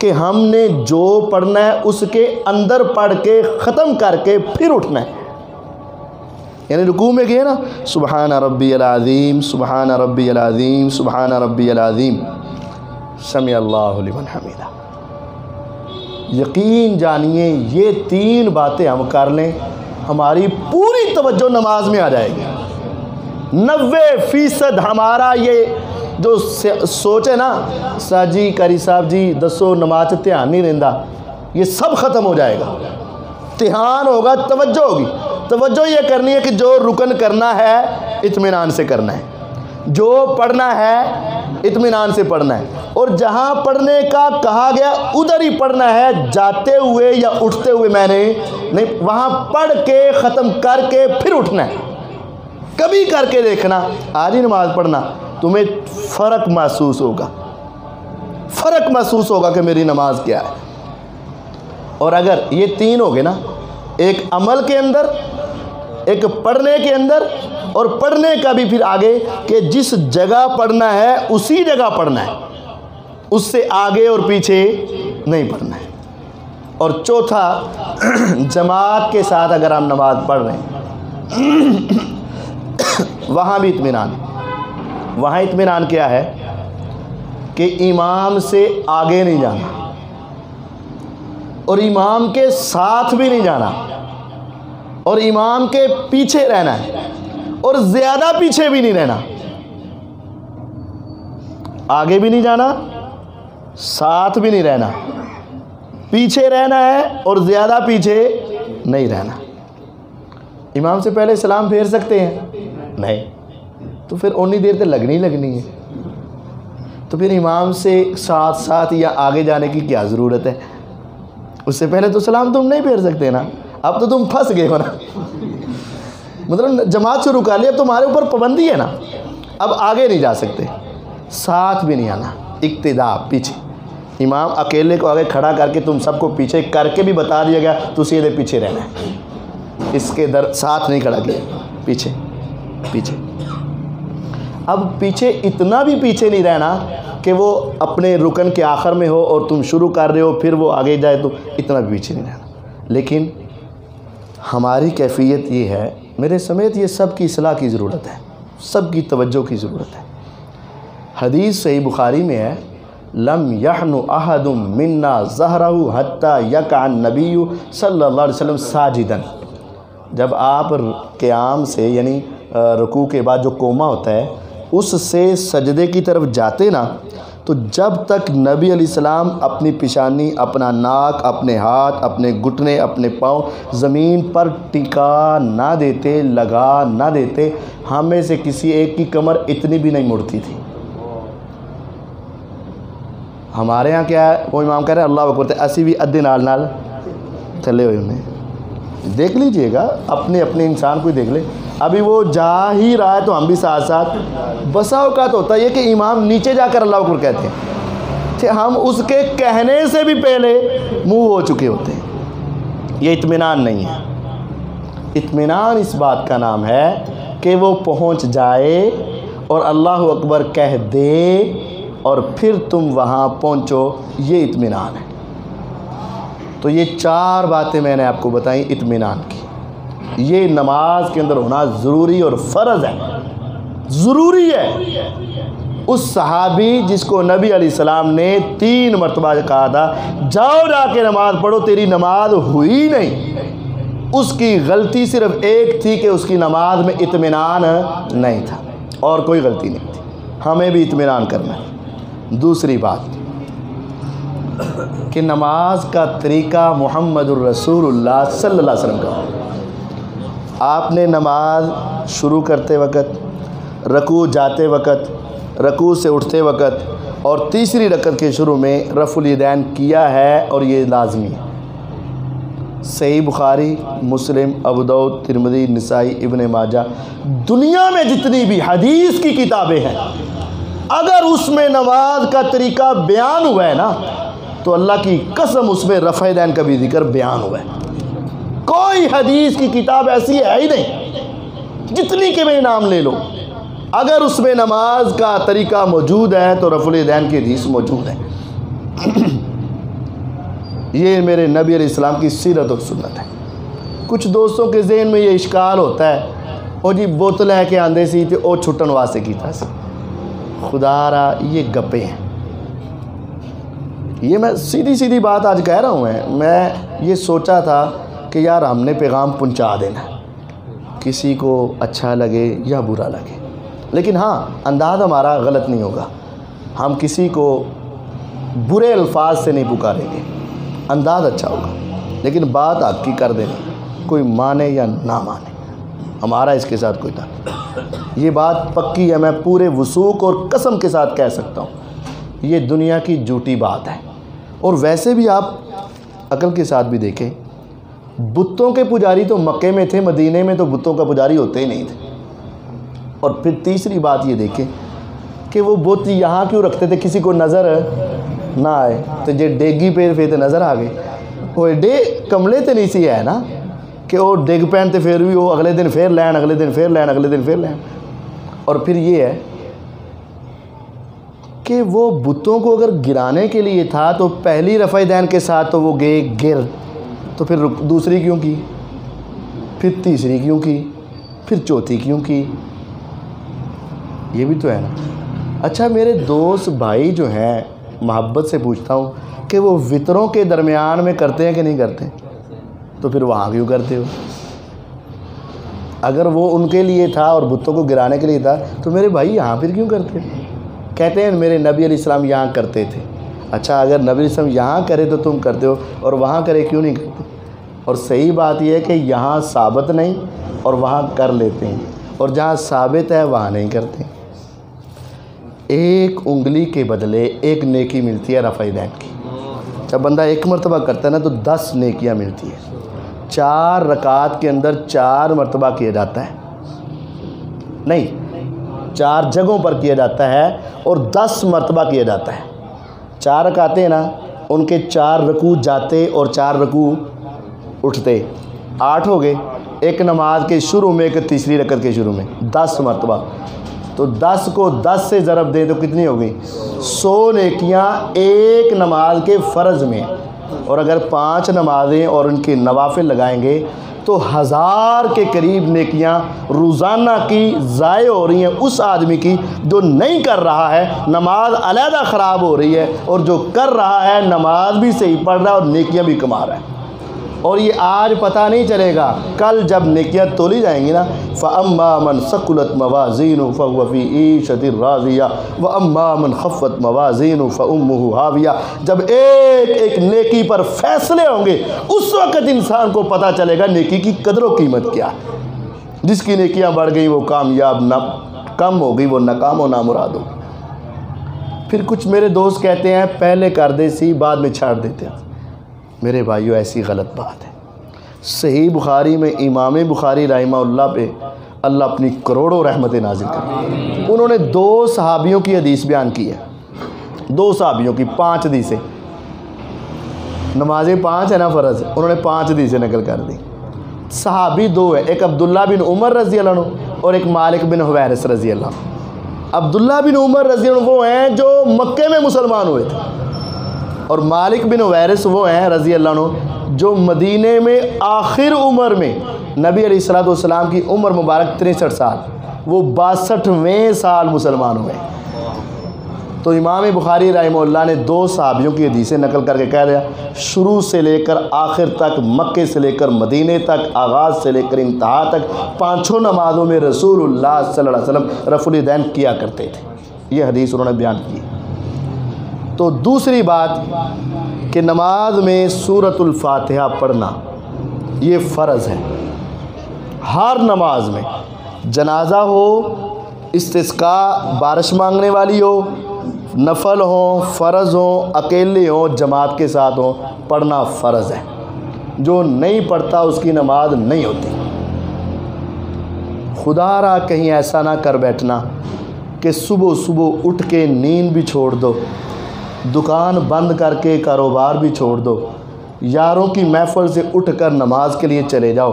کہ ہم نے جو پڑھنا ہے اس کے اندر پڑھ کے ختم کر کے پھر اٹھنا ہے. یعنی رکوع میں گئے نا سبحان ربی العظیم سبحان ربی العظیم سبحان ربی العظیم سمع اللہ لمن حمیدہ. یقین جانیے یہ 3 باتیں ہم کر لیں, ہماری پوری توجہ نماز میں آ جائے گی. 90% ہمارا یہ جو سوچے نا ساجی کاری صاحب جی دسو نماز دھیان نہیں رہندا, یہ سب ختم ہو جائے گا. دھیان ہوگا, توجہ ہوگی. توجہ یہ کرنی ہے کہ جو رکن کرنا ہے اطمینان سے کرنا ہے, جو پڑھنا ہے اطمینان سے پڑھنا ہے, اور جہاں پڑھنے کا کہا گیا ادھر ہی پڑھنا ہے, جاتے ہوئے یا اٹھتے ہوئے میں نے نہیں, وہاں پڑھ کے ختم کر کے پھر اٹھنا ہے. کبھی کر کے دیکھنا, آج ہی نماز پڑھنا, تمہیں فرق محسوس ہوگا, فرق محسوس ہوگا کہ میری نماز کیا ہے. اور اگر یہ 3 ہو گئے نا, ایک عمل کے اندر, ایک پڑھنے کے اندر, اور پڑھنے کا بھی پھر آگے کہ جس جگہ پڑھنا ہے اسی جگہ پڑھنا ہے, اس سے آگے اور پیچھے نہیں پڑھنا ہے. اور چوتھا جماعت کے ساتھ اگر ہم نماز پڑھ رہے ہیں وہاں بھی اطمینان. وہاں اطمینان کیا ہے کہ امام سے آگے نہیں جانا اور امام کے ساتھ بھی نہیں جانا اور امام کے پیچھے رہنا ہے اور زیادہ پیچھے بھی نہیں رہنا. آگے بھی نہیں جانا, ساتھ بھی نہیں رہنا, پیچھے رہنا ہے اور زیادہ پیچھے نہیں رہنا. امام سے پہلے سلام پھیر سکتے ہیں؟ نہیں. تو پھر اونی دیر تک لگنی ہے. تو پھر امام سے ساتھ ساتھ یا آگے جانے کی کیا ضرورت ہے؟ اس سے پہلے تو سلام تم نہیں پھیر سکتے نا, اب تو تم پھنس گئے ہو نا. مطلب جماعت شروع کر لی، اب تمہارے اوپر پابندی ہے نا، اب آگے نہیں جا سکتے، ساتھ بھی نہیں آنا، اقتداء پیچھے، امام اکیلے کو آگے کھڑا کر کے تم سب کو پیچھے کر کے بھی بتا دیا گیا تو سیدھے پیچھے رہنا ہے، اس کے ساتھ نہیں کھڑا کیا، پیچھے پیچھے۔ اب پیچھے اتنا بھی پیچھے نہیں رہنا کہ وہ اپنے رکن کے آخر میں ہو اور تم شروع کر رہے ہو پھر وہ آگے جائے، تو اتنا بھی پیچھے نہیں رہنا۔ لیکن ہماری کیفیت یہ ہے، میرے سمیت یہ سب کی اصلاح کی ضرورت ہے، سب کی توجہ کی ضرورت ہے۔ حدیث صحیح بخاری میں ہے، لم یحن احد منا ظہرہ حتی یقع النبی صلی اللہ علیہ وسلم ساجدا۔ جب آپ قیام سے یعنی رکوع کے بعد جو قومہ ہوتا ہے اس سے سجدے کی طرف جاتے نا، تو جب تک نبی علیہ السلام اپنی پیشانی، اپنا ناک، اپنے ہاتھ، اپنے گھٹنے، اپنے پاؤں زمین پر ٹکا نہ دیتے، لگا نہ دیتے، ہم میں سے کسی ایک کی کمر اتنی بھی نہیں مڑتی تھی۔ ہمارے ہاں کیا ہے، وہ امام کہہ رہے ہیں اللہ اکبر، اسی بھی ادھے نال نال چلے ہوئے انہیں، دیکھ لیجئے گا، اپنے انسان کو ہی دیکھ لے، ابھی وہ جا ہی رہا ہے تو ہم بھی ساتھ ساتھ۔ بسا اوقات ہوتا ہے یہ کہ امام نیچے جا کر اللہ اکبر کہتے ہیں، ہم اس کے کہنے سے بھی پہلے منہ ہو چکے ہوتے ہیں۔ یہ اطمینان نہیں ہے، اطمینان اس بات کا نام ہے کہ وہ پہنچ جائے اور اللہ اکبر کہہ دے اور پھر تم وہاں پہنچو، یہ اطمینان ہے۔ تو یہ 4 باتیں میں نے آپ کو بتائیں اطمینان کی، یہ نماز کے اندر ہونا ضروری اور فرض ہے، ضروری ہے۔ اس صحابی جس کو نبی علیہ السلام نے 3 مرتبہ کہا تھا جاؤ جا کے نماز پڑھو، تیری نماز ہوئی نہیں، اس کی غلطی صرف ایک تھی کہ اس کی نماز میں اطمینان نہیں تھا، اور کوئی غلطی نہیں تھی۔ ہمیں بھی اطمینان کرنا ہے۔ دوسری بات کہ نماز کا طریقہ محمد الرسول اللہ صلی اللہ علیہ وسلم کا، آپ نے نماز شروع کرتے وقت، رکوع جاتے وقت، رکوع سے اٹھتے وقت اور تیسری رکعت کے شروع میں رفع الیدین کیا ہے، اور یہ لازمی ہے۔ صحیح بخاری، مسلم، ابو داؤد، ترمذی، نسائی، ابن ماجہ، دنیا میں جتنی بھی حدیث کی کتابیں ہیں، اگر اس میں نماز کا طریقہ بیان ہوا ہے نا تو اللہ کی قسم اس میں رفع الیدین کا بھی ذکر بیان ہوا ہے۔ کوئی حدیث کی کتاب ایسی ہے ہی نہیں، جتنی کے بھی نام لے لو، اگر اس میں نماز کا طریقہ موجود ہے تو رفع الیدین کی حدیث موجود ہے۔ یہ میرے نبی علیہ السلام کی سیرت اور سنت ہے۔ کچھ دوستوں کے ذہن میں یہ اشکال ہوتا ہے، او جی بوتل ہے کہ آندے سی تے او چھٹن واسطے کیتا سی، خدا را یہ گپے ہیں۔ یہ میں سیدھی بات آج کہہ رہا ہوں، میں یہ سوچا تھا کہ یار ہم نے پیغام پہنچا دینا، کسی کو اچھا لگے یا برا لگے، لیکن ہاں انداز ہمارا غلط نہیں ہوگا، ہم کسی کو برے الفاظ سے نہیں پکاریں گے، انداز اچھا ہوگا، لیکن بات آپ کی کر دینی، کوئی مانے یا نہ مانے، ہمارا اس کے ساتھ کوئی تعلق۔ یہ بات پکی ہے، میں پورے وثوق اور قسم کے ساتھ کہہ سکتا ہوں، یہ دنیا کی جھوٹی بات ہے۔ اور ویسے بھی آپ عقل کے ساتھ بھی دیکھیں، بتوں کے پجاری تو مکے میں تھے، مدینے میں تو بتوں کا پجاری ہوتے ہی نہیں تھے۔ اور پھر تیسری بات یہ دیکھیں کہ وہ بت یہاں کیوں رکھتے تھے، کسی کو نظر نہ آئے، تو جے ڈیگی پہ تے نظر آ گئے، وہ ایڈے کملے تے نہیں سی ہے نا کہ وہ ڈگ پین تے پھر بھی وہ اگلے دن پھر لین، اگلے دن پھر لین، اگلے دن پھر لین۔ اور پھر یہ ہے کہ وہ بتوں کو اگر گرانے کے لیے تھا تو پہلی رفع الیدین کے ساتھ تو وہ گئے گر، تو پھر دوسری کیوں کی، پھر تیسری کیوں کی، پھر چوتھی کیوں کی، یہ بھی تو ہے نا۔ اچھا میرے دوست بھائی جو ہیں، محبت سے پوچھتا ہوں کہ وہ وطروں کے درمیان میں کرتے ہیں کہ نہیں کرتے، تو پھر وہاں کیوں کرتے ہو؟ اگر وہ ان کے لیے تھا اور بتوں کو گرانے کے لیے تھا تو میرے بھائی یہاں پھر کیوں کرتے؟ کہتے ہیں میرے نبی علیہ السلام یہاں کرتے تھے۔ اچھا اگر نبی علیہ السلام یہاں کرے تو تم کرتے ہو، اور وہاں کرے کیوں نہیں کرتے؟ اور صحیح بات یہ ہے کہ یہاں ثابت نہیں اور وہاں کر لیتے ہیں، اور جہاں ثابت ہے وہاں نہیں کرتے۔ ایک انگلی کے بدلے ایک نیکی ملتی ہے رفع الیدین کی۔ جب بندہ ایک مرتبہ کرتا ہے نا تو 10 نیکیاں ملتی ہیں، 4 رکعت کے اندر 4 مرتبہ کیا جاتا ہے، نہیں 4 جگہوں پر کیا جاتا ہے اور 10 مرتبہ کیا جاتا ہے۔ 4 رکعتیں ہیں نا، ان کے 4 رکوع جاتے اور 4 رکوع اٹھتے، 8 ہو گئے۔ ایک نماز کے شروع میں، ایک تیسری رکعت کے شروع میں 10 مرتبہ، تو 10 کو 10 سے ضرب دیں تو کتنی ہو گئی؟ 100 نیکیاں ایک نماز کے فرض میں، اور اگر 5 نمازیں اور ان کے نوافل لگائیں گے تو 1000 کے قریب نیکیاں روزانہ کی ضائع ہو رہی ہیں اس آدمی کی جو نہیں کر رہا ہے، نماز علیحدہ خراب ہو رہی ہے، اور جو کر رہا ہے نماز بھی صحیح پڑھ رہا ہے اور نیکیاں بھی کما رہا ہے۔ اور یہ آج پتہ نہیں چلے گا، کل جب نیکیاں تولی جائیں گی نا، فَأَمَّا مَنْ ثَقُلَتْ مَوَازِينُهُ فَهُوَ فِي عِيشَةٍ رَاضِيَةٍ وَأَمَّا مَنْ خَفَّتْ مَوَازِينُهُ فَأُمُّهُ هَاوِيَةٌ۔ جب ایک ایک نیکی پر فیصلے ہوں گے اس وقت انسان کو پتہ چلے گا نیکی کی قدر و قیمت کیا ہے۔ جس کی نیکیاں بڑھ گئیں وہ کامیاب، نہ کم ہو گئی وہ ناکام و نامراد ہو۔ پھر کچھ میرے دوست کہتے ہیں پہلے کر دے سی بعد میں چھاڑ دیتے ہیں۔ میرے بھائیو ایسی غلط بات ہے۔ صحیح بخاری میں امام بخاری رحمہ اللہ پہ اللہ اپنی کروڑوں رحمتیں نازل کرے، انہوں نے 2 صحابیوں کی حدیث بیان کی ہے، 2 صحابیوں کی 5 حدیثیں، نمازیں 5 ہیں نا فرض، انہوں نے 5 حدیثیں نقل کر دی۔ صحابی 2 ہیں، ایک عبداللہ بن عمر رضی اللہ عنہ اور ایک مالک بن حویرث رضی اللہ عنہ۔ عبداللہ بن عمر رضی اللہ عنہ وہ ہیں جو مکے میں مسلمان ہوئے تھے، اور مالک بن حویرث وہ ہیں رضی اللہ عنہ جو مدینے میں آخر عمر میں، نبی علیہ السلام کی عمر مبارک 63 سال، وہ 62ویں سال مسلمان ہوئے۔ تو امام بخاری رحمہ اللہ نے 2 صحابیوں کی حدیثیں نقل کر کے کہہ دیا، شروع سے لے کر آخر تک، مکے سے لے کر مدینے تک، آغاز سے لے کر انتہا تک 5 نمازوں میں رسول اللہ صلی اللہ علیہ وسلم رفع الیدین کیا کرتے تھے۔ یہ حدیث انہوں نے بیان کی۔ تو دوسری بات کہ نماز میں سورۃ الفاتحہ پڑھنا یہ فرض ہے، ہر نماز میں، جنازہ ہو، استسقاء بارش مانگنے والی ہو، نفل ہوں، فرض ہوں، اکیلے ہوں، جماعت کے ساتھ ہوں، پڑھنا فرض ہے۔ جو نہیں پڑھتا اس کی نماز نہیں ہوتی۔ خدا را کہیں ایسا نہ کر بیٹھنا کہ صبح صبح اٹھ کے نیند بھی چھوڑ دو، دکان بند کر کے کاروبار بھی چھوڑ دو، یاروں کی محفل سے اٹھ کر نماز کے لیے چلے جاؤ،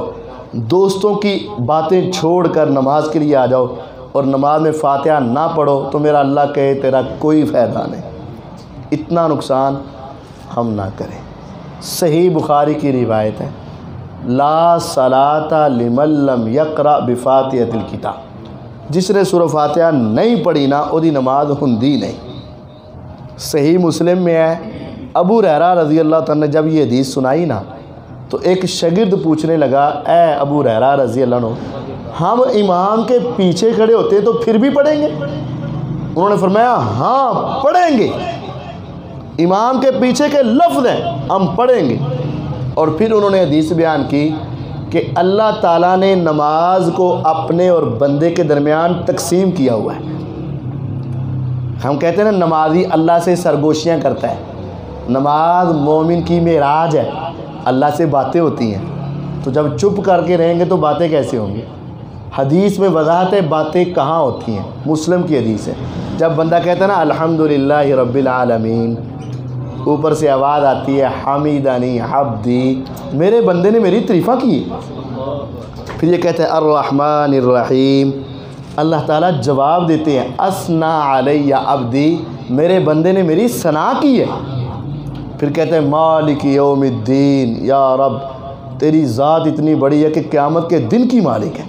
دوستوں کی باتیں چھوڑ کر نماز کے لیے آ جاؤ، اور نماز میں فاتحہ نہ پڑھو تو میرا اللہ کہے تیرا کوئی فائدہ نہیں۔ اتنا نقصان ہم نہ کریں۔ صحیح بخاری کی روایت ہے، لا صلاۃ لمن لم یقرأ بفاتحۃ الکتاب، جس نے سورہ فاتحہ نہیں پڑھی نا وہ دی نماز ہوندی نہیں۔ صحیح مسلم میں ہے، ابو ہریرہ رضی اللہ تعالیٰ نے جب یہ حدیث سنائی نا تو ایک شاگرد پوچھنے لگا، اے ابو ہریرہ رضی اللہ عنہ، ہم امام کے پیچھے کھڑے ہوتے تو پھر بھی پڑھیں گے؟ انہوں نے فرمایا ہاں پڑھیں گے، امام کے پیچھے کے لفظ ہیں، ہم پڑھیں گے۔ اور پھر انہوں نے حدیث بیان کی کہ اللہ تعالیٰ نے نماز کو اپنے اور بندے کے درمیان تقسیم کیا ہوا ہے۔ ہم کہتے ہیں نا نمازی اللہ سے سرگوشیاں کرتا ہے، نماز مومن کی معراج ہے، اللہ سے باتیں ہوتی ہیں۔ تو جب چپ کر کے رہیں گے تو باتیں کیسے ہوں گی؟ حدیث میں وضاحت ہے باتیں کہاں ہوتی ہیں، مسلم کی حدیث ہے، جب بندہ کہتا ہے نا الحمدللہ رب العالمین، اوپر سے آواز آتی ہے حمیدنی عبدی، میرے بندے نے میری تعریفہ کی۔ پھر یہ کہتے ہیں الرحمن الرحیم، اللہ تعالیٰ جواب دیتے ہیں اثنا علی عبدی، میرے بندے نے میری ثنا کی ہے۔ پھر کہتے ہیں مالک یوم الدین، یا رب تیری ذات اتنی بڑی ہے کہ قیامت کے دن کی مالک ہے۔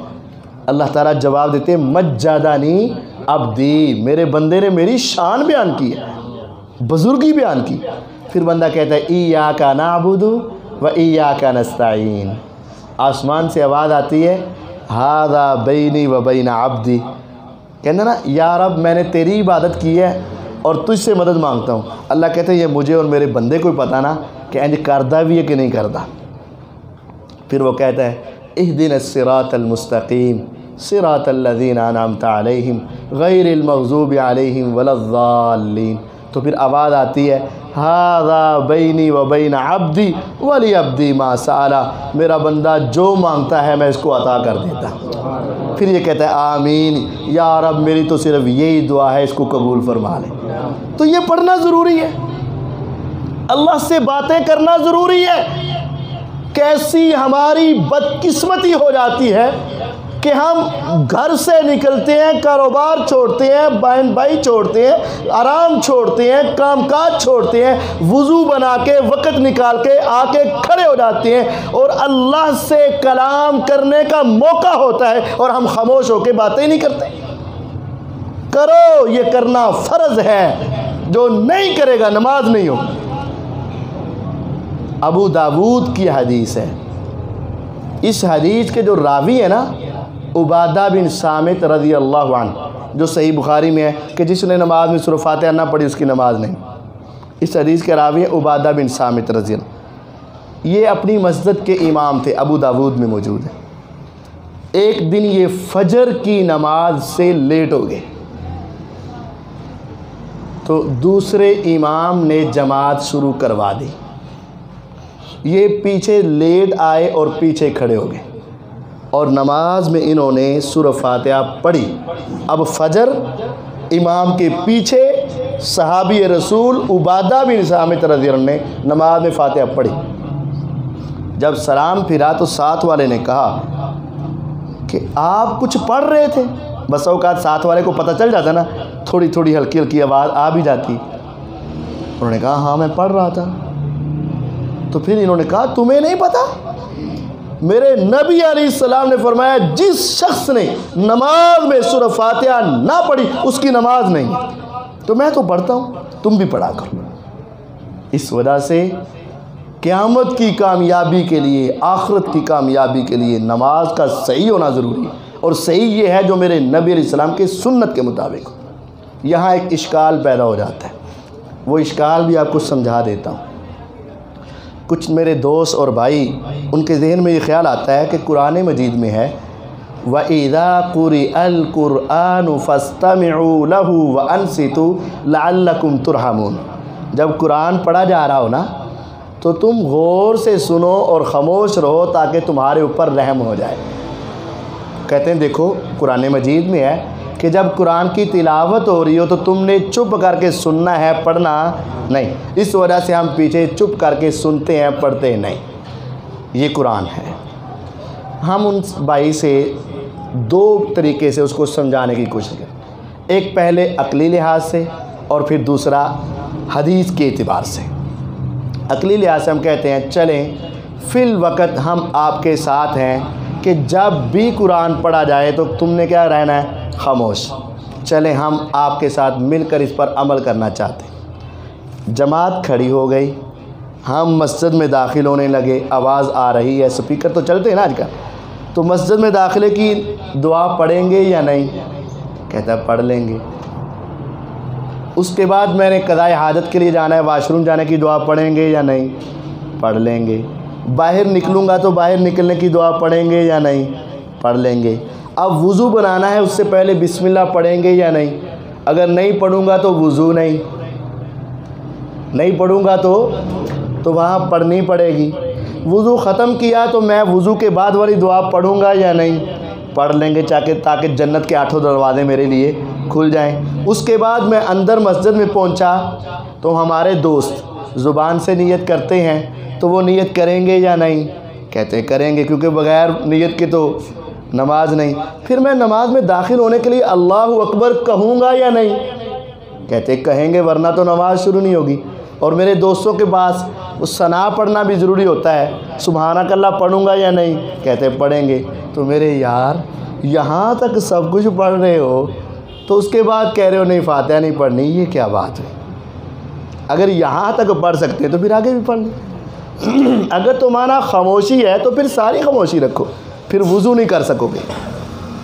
اللہ تعالیٰ جواب دیتے ہیں مجدنی عبدی، میرے بندے نے میری شان بیان کی ہے، بزرگی بیان کی۔ پھر بندہ کہتا ہے ایاک نعبد و ایاک نستعین، آسمان سے آواز آتی ہے ھذا بینی و بین عبدی، کہنا نا یا رب میں نے تیری عبادت کی ہے اور تجھ سے مدد مانگتا ہوں۔ اللہ کہتے ہیں یہ مجھے اور میرے بندے کو پتہ نا کہ انج کردہ بھی ہے کہ نہیں کردہ۔ پھر وہ کہتا ہے اہدنا الصراط المستقیم صراط الذین انعمت علیہم غیر المغضوب علیہم ولا الضالین، تو پھر آواز آتی ہے ھذا بینی و بین عبدی ولی عبدی ما سأل، میرا بندہ جو مانگتا ہے میں اس کو عطا کر دیتا ہوں۔ پھر یہ کہتا ہے آمین یا رب میری تو صرف یہی دعا ہے، اس کو قبول فرما لے۔ تو یہ پڑھنا ضروری ہے، اللہ سے باتیں کرنا ضروری ہے۔ کیسی ہماری بدقسمتی ہو جاتی ہے کہ ہم گھر سے نکلتے ہیں، کاروبار چھوڑتے ہیں، بہن بھائی چھوڑتے ہیں، آرام چھوڑتے ہیں، کام کاج چھوڑتے ہیں، وضو بنا کے وقت نکال کے آ کے کھڑے ہو جاتے ہیں، اور اللہ سے کلام کرنے کا موقع ہوتا ہے اور ہم خاموش ہو کے باتیں نہیں کرتے۔ کرو، یہ کرنا فرض ہے، جو نہیں کرے گا نماز نہیں ہو۔ ابو داود کی حدیث ہے، اس حدیث کے جو راوی ہے نا عبادہ بن صامت رضی اللہ عنہ، جو صحیح بخاری میں ہے کہ جس نے نماز میں سورہ فاتحہ نہ پڑھی اس کی نماز نہیں۔ اس حدیث کے راوی ہے عبادہ بن صامت رضی اللہ، یہ اپنی مسجد کے امام تھے، ابو داود میں موجود ہے۔ ایک دن یہ فجر کی نماز سے لیٹ ہو گئے، تو دوسرے امام نے جماعت شروع کروا دی، یہ پیچھے لیٹ آئے اور پیچھے کھڑے ہو گئے، اور نماز میں انہوں نے سورہ فاتحہ پڑھی۔ اب فجر امام کے پیچھے صحابی رسول عبادہ بن صامت رضی اللہ عنہ نے نماز میں فاتحہ پڑھی۔ جب سلام پھرا تو ساتھ والے نے کہا کہ آپ کچھ پڑھ رہے تھے؟ بس اوقات ساتھ والے کو پتہ چل جاتا نا، تھوڑی تھوڑی ہلکی ہلکی آواز آ بھی جاتی۔ انہوں نے کہا ہاں میں پڑھ رہا تھا۔ تو پھر انہوں نے کہا تمہیں نہیں پتا؟ میرے نبی علیہ السلام نے فرمایا جس شخص نے نماز میں سورہ فاتحہ نہ پڑھی اس کی نماز نہیں ہے۔ تو میں تو پڑھتا ہوں، تم بھی پڑھا کرو۔ اس وجہ سے قیامت کی کامیابی کے لیے، آخرت کی کامیابی کے لیے نماز کا صحیح ہونا ضروری ہے، اور صحیح یہ ہے جو میرے نبی علیہ السلام کے سنت کے مطابق۔ یہاں ایک اشکال پیدا ہو جاتا ہے، وہ اشکال بھی آپ کو سمجھا دیتا ہوں۔ کچھ میرے دوست اور بھائی ان کے ذہن میں یہ خیال آتا ہے کہ قرآن مجید میں ہے وَإِذَا قُرِئَ الْقُرْآنُ فَاسْتَمِعُوا لَهُ وَأَنصِتُوا لَعَلَّكُمْ تُرْحَمُونَ، جب قرآن پڑھا جا رہا ہو نا تو تم غور سے سنو اور خاموش رہو تاکہ تمہارے اوپر رحم ہو جائے۔ کہتے ہیں دیکھو قرآن مجید میں ہے کہ جب قرآن کی تلاوت ہو رہی ہو تو تم نے چپ کر کے سننا ہے، پڑھنا نہیں۔ اس وجہ سے ہم پیچھے چپ کر کے سنتے ہیں، پڑھتے نہیں۔ یہ قرآن ہے۔ ہم ان بھائی سے دو طریقے سے اس کو سمجھانے کی کوشش کریں، ایک پہلے عقلی لحاظ سے اور پھر دوسرا حدیث کے اعتبار سے۔ عقلی لحاظ سے ہم کہتے ہیں چلیں فی الوقت ہم آپ کے ساتھ ہیں کہ جب بھی قرآن پڑھا جائے تو تم نے کیا رہنا ہے؟ خاموش۔ چلیں ہم آپ کے ساتھ مل کر اس پر عمل کرنا چاہتے ہیں۔ جماعت کھڑی ہو گئی، ہم مسجد میں داخل ہونے لگے، آواز آ رہی ہے، سپیکر تو چلتے ہیں نا آج کل، تو مسجد میں داخلے کی دعا پڑھیں گے یا نہیں؟ کہتا ہے پڑھ لیں گے۔ اس کے بعد میں نے قضاء حاجت کے لیے جانا ہے، واش روم جانے کی دعا پڑھیں گے یا نہیں؟ پڑھ لیں گے۔ باہر نکلوں گا تو باہر نکلنے کی دعا پڑھیں گے یا نہیں؟ پڑھ لیں گے۔ اب وضو بنانا ہے، اس سے پہلے بسم اللہ پڑھیں گے یا نہیں؟ اگر نہیں پڑھوں گا تو وضو نہیں پڑھوں گا تو وہاں پڑھنی پڑے گی۔ وضو ختم کیا تو میں وضو کے بعد والی دعا پڑھوں گا یا نہیں؟ پڑھ لیں گے تاکہ جنت کے 8 دروازے میرے لیے کھل جائیں۔ اس کے بعد میں اندر مسجد میں پہنچا تو ہمارے دوست زبان سے نیت کرتے ہیں، تو وہ نیت کریں گے یا نہیں؟ کہتے ہیں کریں گے، کیونکہ بغیر نیت کے تو نماز نہیں۔ پھر میں نماز میں داخل ہونے کے لیے اللہ اکبر کہوں گا یا نہیں؟ کہتے ہیں کہیں گے، ورنہ تو نماز شروع نہیں ہوگی۔ اور میرے دوستوں کے پاس اس ثنا پڑھنا بھی ضروری ہوتا ہے، سبحانک اللہ پڑھوں گا یا نہیں؟ کہتے ہیں پڑھیں گے۔ تو میرے یار یہاں تک سب کچھ پڑھ رہے ہو تو اس کے بعد کہہ رہے ہو نہیں فاتحہ نہیں پڑھنی، یہ کیا بات ہے؟ اگر یہاں تک پڑھ سکتے ہیں تو پھر آگے بھی پڑھ لیں۔ اگر تمہارا خاموشی ہے تو پھر ساری خاموشی رکھو، پھر وضو نہیں کر سکو گے،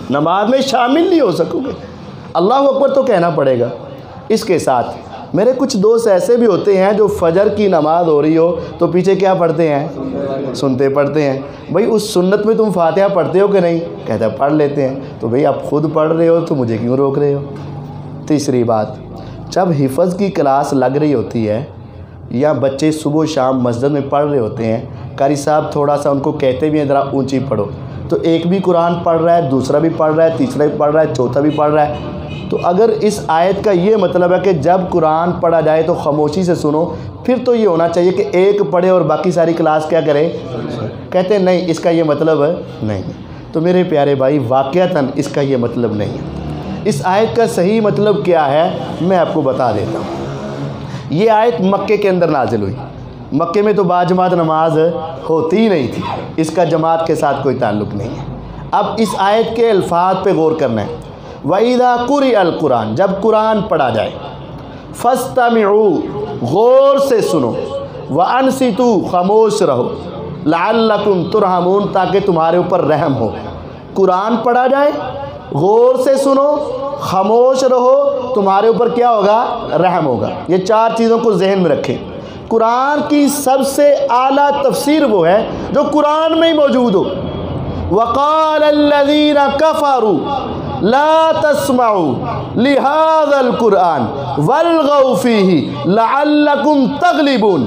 نماز میں شامل نہیں ہو سکو گے۔ اللہ اکبر تو کہنا پڑے گا۔ اس کے ساتھ میرے کچھ دوست ایسے بھی ہوتے ہیں جو فجر کی نماز ہو رہی ہو تو پیچھے کیا پڑھتے ہیں؟ سنتے پڑھتے ہیں۔ بھائی اس سنت میں تم فاتحہ پڑھتے ہو کہ نہیں؟ کہتا ہے پڑھ لیتے ہیں۔ تو بھئی آپ خود پڑھ رہے ہو تو مجھے کیوں روک رہے ہو؟ تیسری بات، جب حفظ کی کلاس لگ رہی ہوتی ہے یا بچے صبح و شام مسجد میں پڑھ رہے ہوتے ہیں، قاری صاحب تھوڑا سا ان کو کہتے بھی ہیں ذرا اونچی پڑھو، تو ایک بھی قرآن پڑھ رہا ہے، دوسرا بھی پڑھ رہا ہے، تیسرا بھی پڑھ رہا ہے، چوتھا بھی پڑھ رہا ہے۔ تو اگر اس آیت کا یہ مطلب ہے کہ جب قرآن پڑھا جائے تو خاموشی سے سنو، پھر تو یہ ہونا چاہیے کہ ایک پڑھے اور باقی ساری کلاس کیا کرے؟ کہتے ہیں نہیں، اس کا یہ مطلب نہیں ہے۔ تو میرے پیارے بھائی، واقعتاً اس کا یہ مطلب نہیں ہے۔ اس آیت کا صحیح مطلب کیا ہے میں آپ کو بتا دیتا ہوں۔ یہ آیت مکے کے اندر نازل ہوئی۔ مکے میں تو باجماعت نماز ہوتی ہی نہیں تھی، اس کا جماعت کے ساتھ کوئی تعلق نہیں ہے۔ اب اس آیت کے الفاظ پہ غور کرنا ہے۔ وَإِذَا قُرِئَ الْقُرْآنُ، جب قرآن پڑھا جائے، فَاسْتَمِعُوا، غور سے سنو، وَأَنصِتُوا، خاموش رہو، لَعَلَّكُمْ تُرْحَمُونَ، تاکہ تمہارے اوپر رحم ہو۔ قرآن پڑھا جائے، غور سے سنو، خاموش رہو، تمہارے اوپر کیا ہوگا؟ رحم ہوگا۔ یہ چار چیزوں کو ذہن میں رکھیں۔ قرآن کی سب سے اعلیٰ تفسیر وہ ہے جو قرآن میں ہی موجود ہو۔ وَقَالَ الَّذِينَ كَفَرُوا لَا تَسْمَعُوا لِهَذَا الْقُرْآنِ وَالْغَوْا فِيهِ لَعَلَّكُمْ تَغْلِبُونَ۔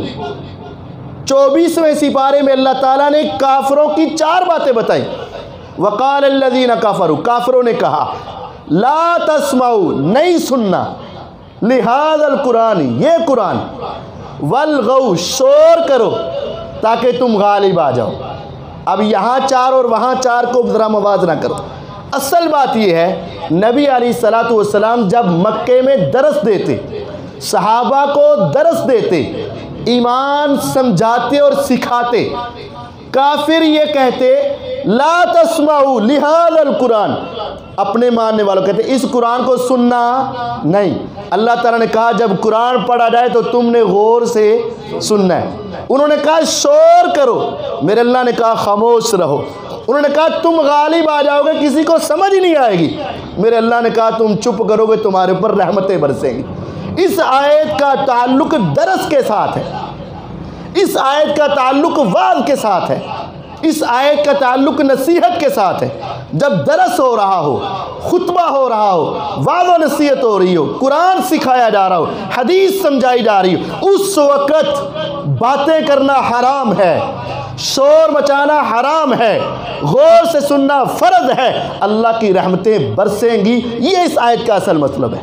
24ویں سپارے میں اللہ تعالیٰ نے کافروں کی چار باتیں بتائیں۔ وَقَالَ الَّذِينَ كَفَرُوا، کافروں نے کہا، لا تسمعوا، نہیں سننا، لِهَذَا الْقُرْآنِ، یہ قرآن، وَالْغَوْا، شور کرو تاکہ تم غالب آ جاؤ۔ اب یہاں چار اور وہاں چار کو ذرا موازنہ کرو۔ اصل بات یہ ہے، نبی علیہ الصلوۃ والسلام جب مکے میں درس دیتے، صحابہ کو درس دیتے، ایمان سمجھاتے اور سکھاتے، کافر یہ کہتے لا تسمعوا لہذا القرآن، اپنے ماننے والوں کہتے اس قرآن کو سننا نہیں۔ اللہ تعالیٰ نے کہا جب قرآن پڑھا جائے تو تم نے غور سے سننا ہے۔ انہوں نے کہا شور کرو، میرے اللہ نے کہا خاموش رہو۔ انہوں نے کہا تم غالب آ جاؤ گے، کسی کو سمجھ ہی نہیں آئے گی، میرے اللہ نے کہا تم چپ کرو گے، تمہارے اوپر رحمتیں برسیں گی۔ اس آیت کا تعلق درس کے ساتھ ہے، اس آیت کا تعلق وعظ کے ساتھ ہے، اس آیت کا تعلق نصیحت کے ساتھ ہے۔ جب درس ہو رہا ہو، خطبہ ہو رہا ہو، وعظ و نصیحت ہو رہی ہو، قرآن سکھایا جا رہا ہو، حدیث سمجھائی جا رہی ہو، اس وقت باتیں کرنا حرام ہے، شور مچانا حرام ہے، غور سے سننا فرض ہے، اللہ کی رحمتیں برسیں گی۔ یہ اس آیت کا اصل مطلب ہے،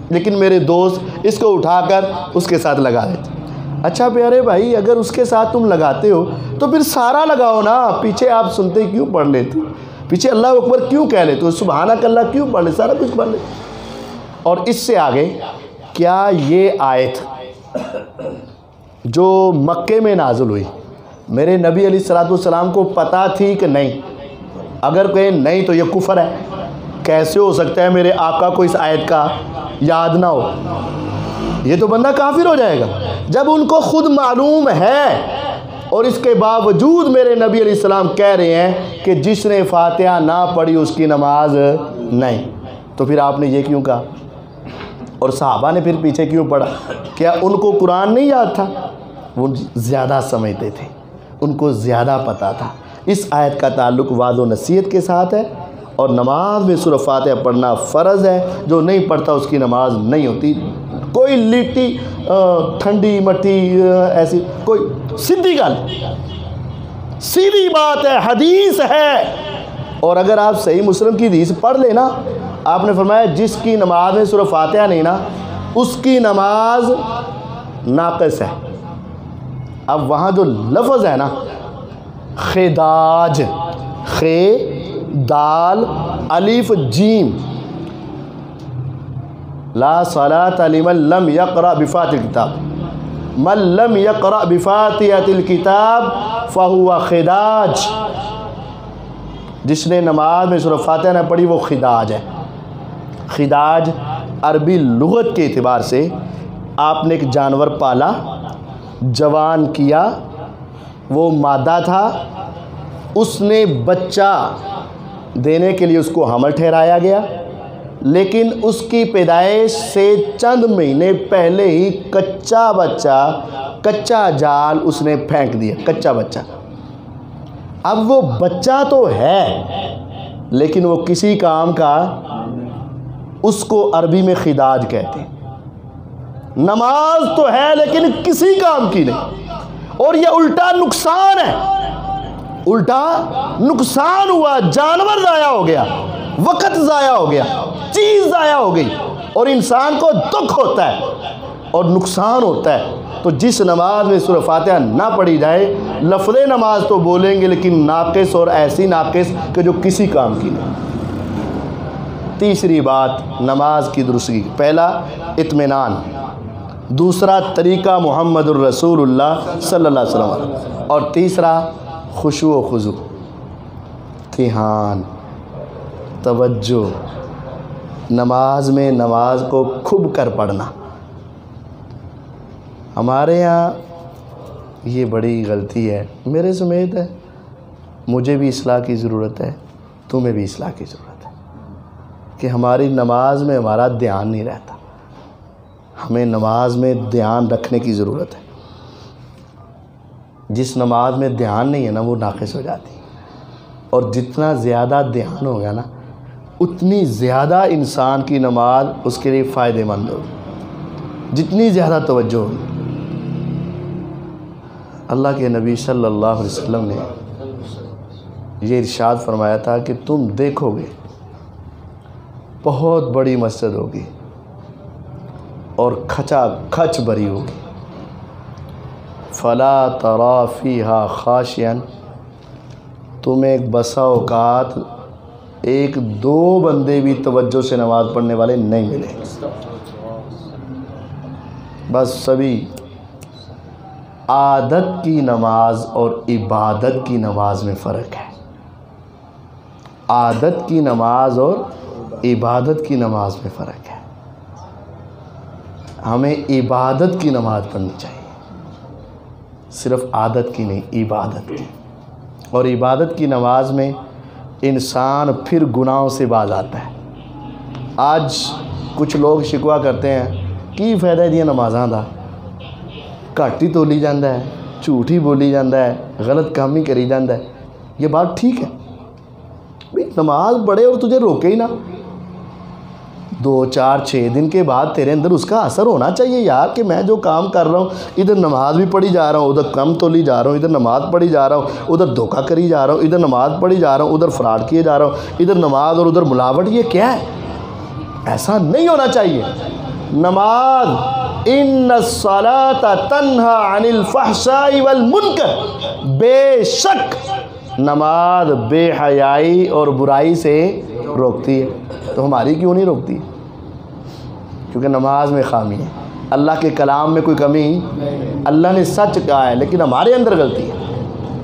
لیکن میرے دوست اس کو اٹھا کر اس کے ساتھ لگا دیتے۔ اچھا پیارے بھائی، اگر اس کے ساتھ تم لگاتے ہو تو پھر سارا لگاؤ نا، پیچھے آپ سنتے کیوں پڑھ لیتے، پیچھے اللہ اکبر کیوں کہہ لیتے ہو، سبحانک اللہ کیوں پڑھ لیتے، سارا کچھ پڑھ لیتے۔ اور اس سے آگے، کیا یہ آیت جو مکے میں نازل ہوئی میرے نبی علیہ الصلوۃ والسلام کو پتہ تھی کہ نہیں؟ اگر کہیں نہیں تو یہ کفر ہے۔ کیسے ہو سکتا ہے میرے آقا کو اس آیت کا یاد نہ ہو؟ یہ تو بندہ کافر ہو جائے گا۔ جب ان کو خود معلوم ہے اور اس کے باوجود میرے نبی علیہ السلام کہہ رہے ہیں کہ جس نے فاتحہ نہ پڑھی اس کی نماز نہیں، تو پھر آپ نے یہ کیوں کہا؟ اور صحابہ نے پھر پیچھے کیوں پڑھا؟ کیا ان کو قرآن نہیں یاد تھا؟ وہ زیادہ سمجھتے تھے، ان کو زیادہ پتہ تھا۔ اس آیت کا تعلق وعظ و نصیحت کے ساتھ ہے، اور نماز میں سورہ فاتحہ پڑھنا فرض ہے، جو نہیں پڑھتا اس کی نماز نہیں ہوتی۔ کوئی لیٹی ٹھنڈی مٹھی ایسی کوئی سیدھی گل، سیدھی بات ہے، حدیث ہے۔ اور اگر آپ صحیح مسلم کی حدیث پڑھ لیں نا، آپ نے فرمایا جس کی نماز میں سورہ فاتحہ نہیں نا، اس کی نماز ناقص ہے۔ اب وہاں جو لفظ ہے نا، خداج، خے دال الف جیم، لا صلاۃ لمن لم یقرأ بفاتحۃ الکتاب، من لم یقرأ بفاتحۃ الکتاب فہو خداج، جس نے نماز میں سورہ فاتحہ نہ پڑھی وہ خداج ہے۔ خداج عربی لغت کے اعتبار سے آپ نے ایک جانور پالا، جوان کیا، وہ مادہ تھا، اس نے بچہ دینے کے لیے اس کو حمل ٹھہرایا گیا، لیکن اس کی پیدائش سے چند مہینے پہلے ہی کچا بچہ، کچا جال اس نے پھینک دیا، کچا بچہ۔ اب وہ بچہ تو ہے لیکن وہ کسی کام کا، اس کو عربی میں خداج کہتے ہیں۔ نماز تو ہے لیکن کسی کام کی نہیں، اور یہ الٹا نقصان ہے، الٹا نقصان ہوا، جانور ضائع ہو گیا، وقت ضائع ہو گیا، چیز ضائع ہو گئی، اور انسان کو دکھ ہوتا ہے اور نقصان ہوتا ہے۔ تو جس نماز میں سورہ فاتحہ نہ پڑھی جائے، لفظ نماز تو بولیں گے لیکن ناقص، اور ایسی ناقص کہ جو کسی کام کی نہیں۔ تیسری بات نماز کی درستگی، پہلا اطمینان، دوسرا طریقہ محمد الرسول اللہ صلی اللہ علیہ وسلم، اور تیسرا خشوع و خضوع، دھیان، توجہ، نماز میں نماز کو کھب کر پڑھنا۔ ہمارے یہاں یہ بڑی غلطی ہے، میرے سمیت ہے، مجھے بھی اصلاح کی ضرورت ہے، تمہیں بھی اصلاح کی ضرورت ہے، کہ ہماری نماز میں ہمارا دھیان نہیں رہتا۔ ہمیں نماز میں دھیان رکھنے کی ضرورت ہے۔ جس نماز میں دھیان نہیں ہے نا، وہ ناقص ہو جاتی ہے، اور جتنا زیادہ دھیان ہوگا نا، اتنی زیادہ انسان کی نماز اس کے لیے فائدہ مند ہوگی، جتنی زیادہ توجہ ہوگی۔ اللہ کے نبی صلی اللہ علیہ وسلم نے یہ ارشاد فرمایا تھا کہ تم دیکھو گے بہت بڑی مسجد ہوگی اور کھچا کھچ بھری ہوگی، فلا ترى فيها خاشعا، تمہیں ایک بسا اوقات ایک دو بندے بھی توجہ سے نماز پڑھنے والے نہیں ملے، بس سبھی عادت کی نماز اور عبادت کی نماز میں فرق ہے۔ عادت کی نماز اور عبادت کی نماز میں فرق ہے۔ ہمیں عبادت کی نماز پڑھنی چاہیے، صرف عادت کی نہیں، عبادت کی۔ اور عبادت کی نماز میں انسان پھر گناہوں سے باز آتا ہے۔ آج کچھ لوگ شکوہ کرتے ہیں کی فائدہ دیا نمازاں دا، گھٹ ہی تولی جاندہ ہے، جھوٹ ہی بولی جاندہ ہے، غلط کام ہی کری جاندہ ہے۔ یہ بات ٹھیک ہے، نماز پڑھے اور تجھے روکے ہی نہ، 2 4 6 دن کے بعد تیرے اندر اس کا اثر ہونا چاہیے یار، کہ میں جو کام کر رہا ہوں، ادھر نماز بھی پڑھی جا رہا ہوں، ادھر کم تولی جا رہا ہوں، ادھر نماز پڑھی جا رہا ہوں، ادھر دھوکہ کری جا رہا ہوں، ادھر نماز پڑھی جا رہا ہوں، ادھر فراڈ کیے جا رہا ہوں، ادھر نماز اور ادھر ملاوٹ، یہ کیا ہے؟ ایسا نہیں ہونا چاہیے۔ نماز ان الصلاۃ تنہی عن الفحشاء والمنکر، بے شک نماز بے حیائی اور برائی سے روکتی ہے۔ تو ہماری کیوں نہیں روکتی؟ کیونکہ نماز میں خامی ہے، اللہ کے کلام میں کوئی کمی، اللہ نے سچ کہا ہے لیکن ہمارے اندر غلطی ہے،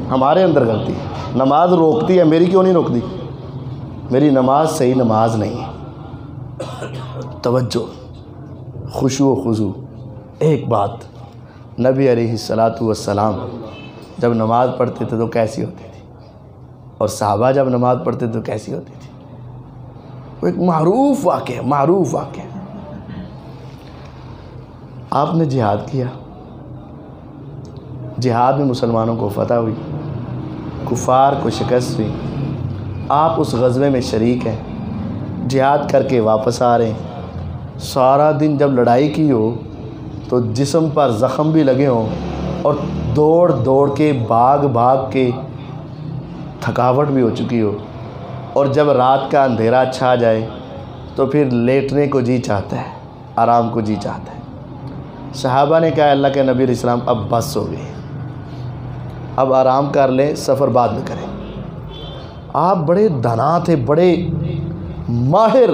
ہمارے اندر غلطی ہے۔ نماز روکتی ہے، میری کیوں نہیں روکتی؟ میری نماز صحیح نماز نہیں ہے۔ توجہ، خشوع و خضوع۔ ایک بات، نبی علیہ الصلاۃ والسلام جب نماز پڑھتے تھے تو کیسی ہوتی تھی، اور صحابہ جب نماز پڑھتے تھے تو کیسی ہوتی تھی؟ وہ ایک معروف واقعہ، معروف واقعہ۔ آپ نے جہاد کیا، جہاد میں مسلمانوں کو فتح ہوئی، کفار کو شکست ہوئی، آپ اس غزوے میں شریک ہیں، جہاد کر کے واپس آ رہے ہیں۔ سارا دن جب لڑائی کی ہو تو جسم پر زخم بھی لگے ہوں، اور دوڑ دوڑ کے بھاگ بھاگ کے تھکاوٹ بھی ہو چکی ہو، اور جب رات کا اندھیرا چھا جائے تو پھر لیٹنے کو جی چاہتا ہے، آرام کو جی چاہتا ہے۔ صحابہ نے کہا اللہ کے نبی علیہ السلام اب بس ہو گئی، اب آرام کر لیں، سفر بعد میں کریں۔ آپ بڑے دانا تھے، بڑے ماہر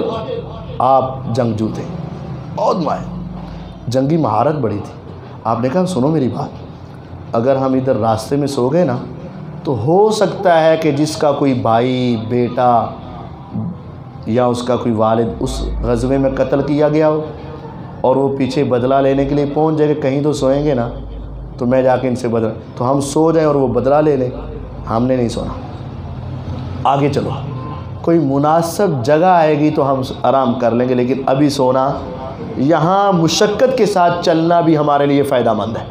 آپ جنگجو تھے، بہت ماہر، جنگی مہارت بڑی تھی۔ آپ نے کہا سنو میری بات، اگر ہم ادھر راستے میں سو گئے نا تو ہو سکتا ہے کہ جس کا کوئی بھائی، بیٹا یا اس کا کوئی والد اس غزوے میں قتل کیا گیا ہو، اور وہ پیچھے بدلہ لینے کے لیے پہنچ جائے، کہ کہیں تو سوئیں گے نا تو میں جا کے ان سے بدلہ، تو ہم سو جائیں اور وہ بدلہ لے لیں۔ ہم نے نہیں سونا، آگے چلو، کوئی مناسب جگہ آئے گی تو ہم آرام کر لیں گے، لیکن ابھی سونا، یہاں مشقت کے ساتھ چلنا بھی ہمارے لیے فائدہ مند ہے،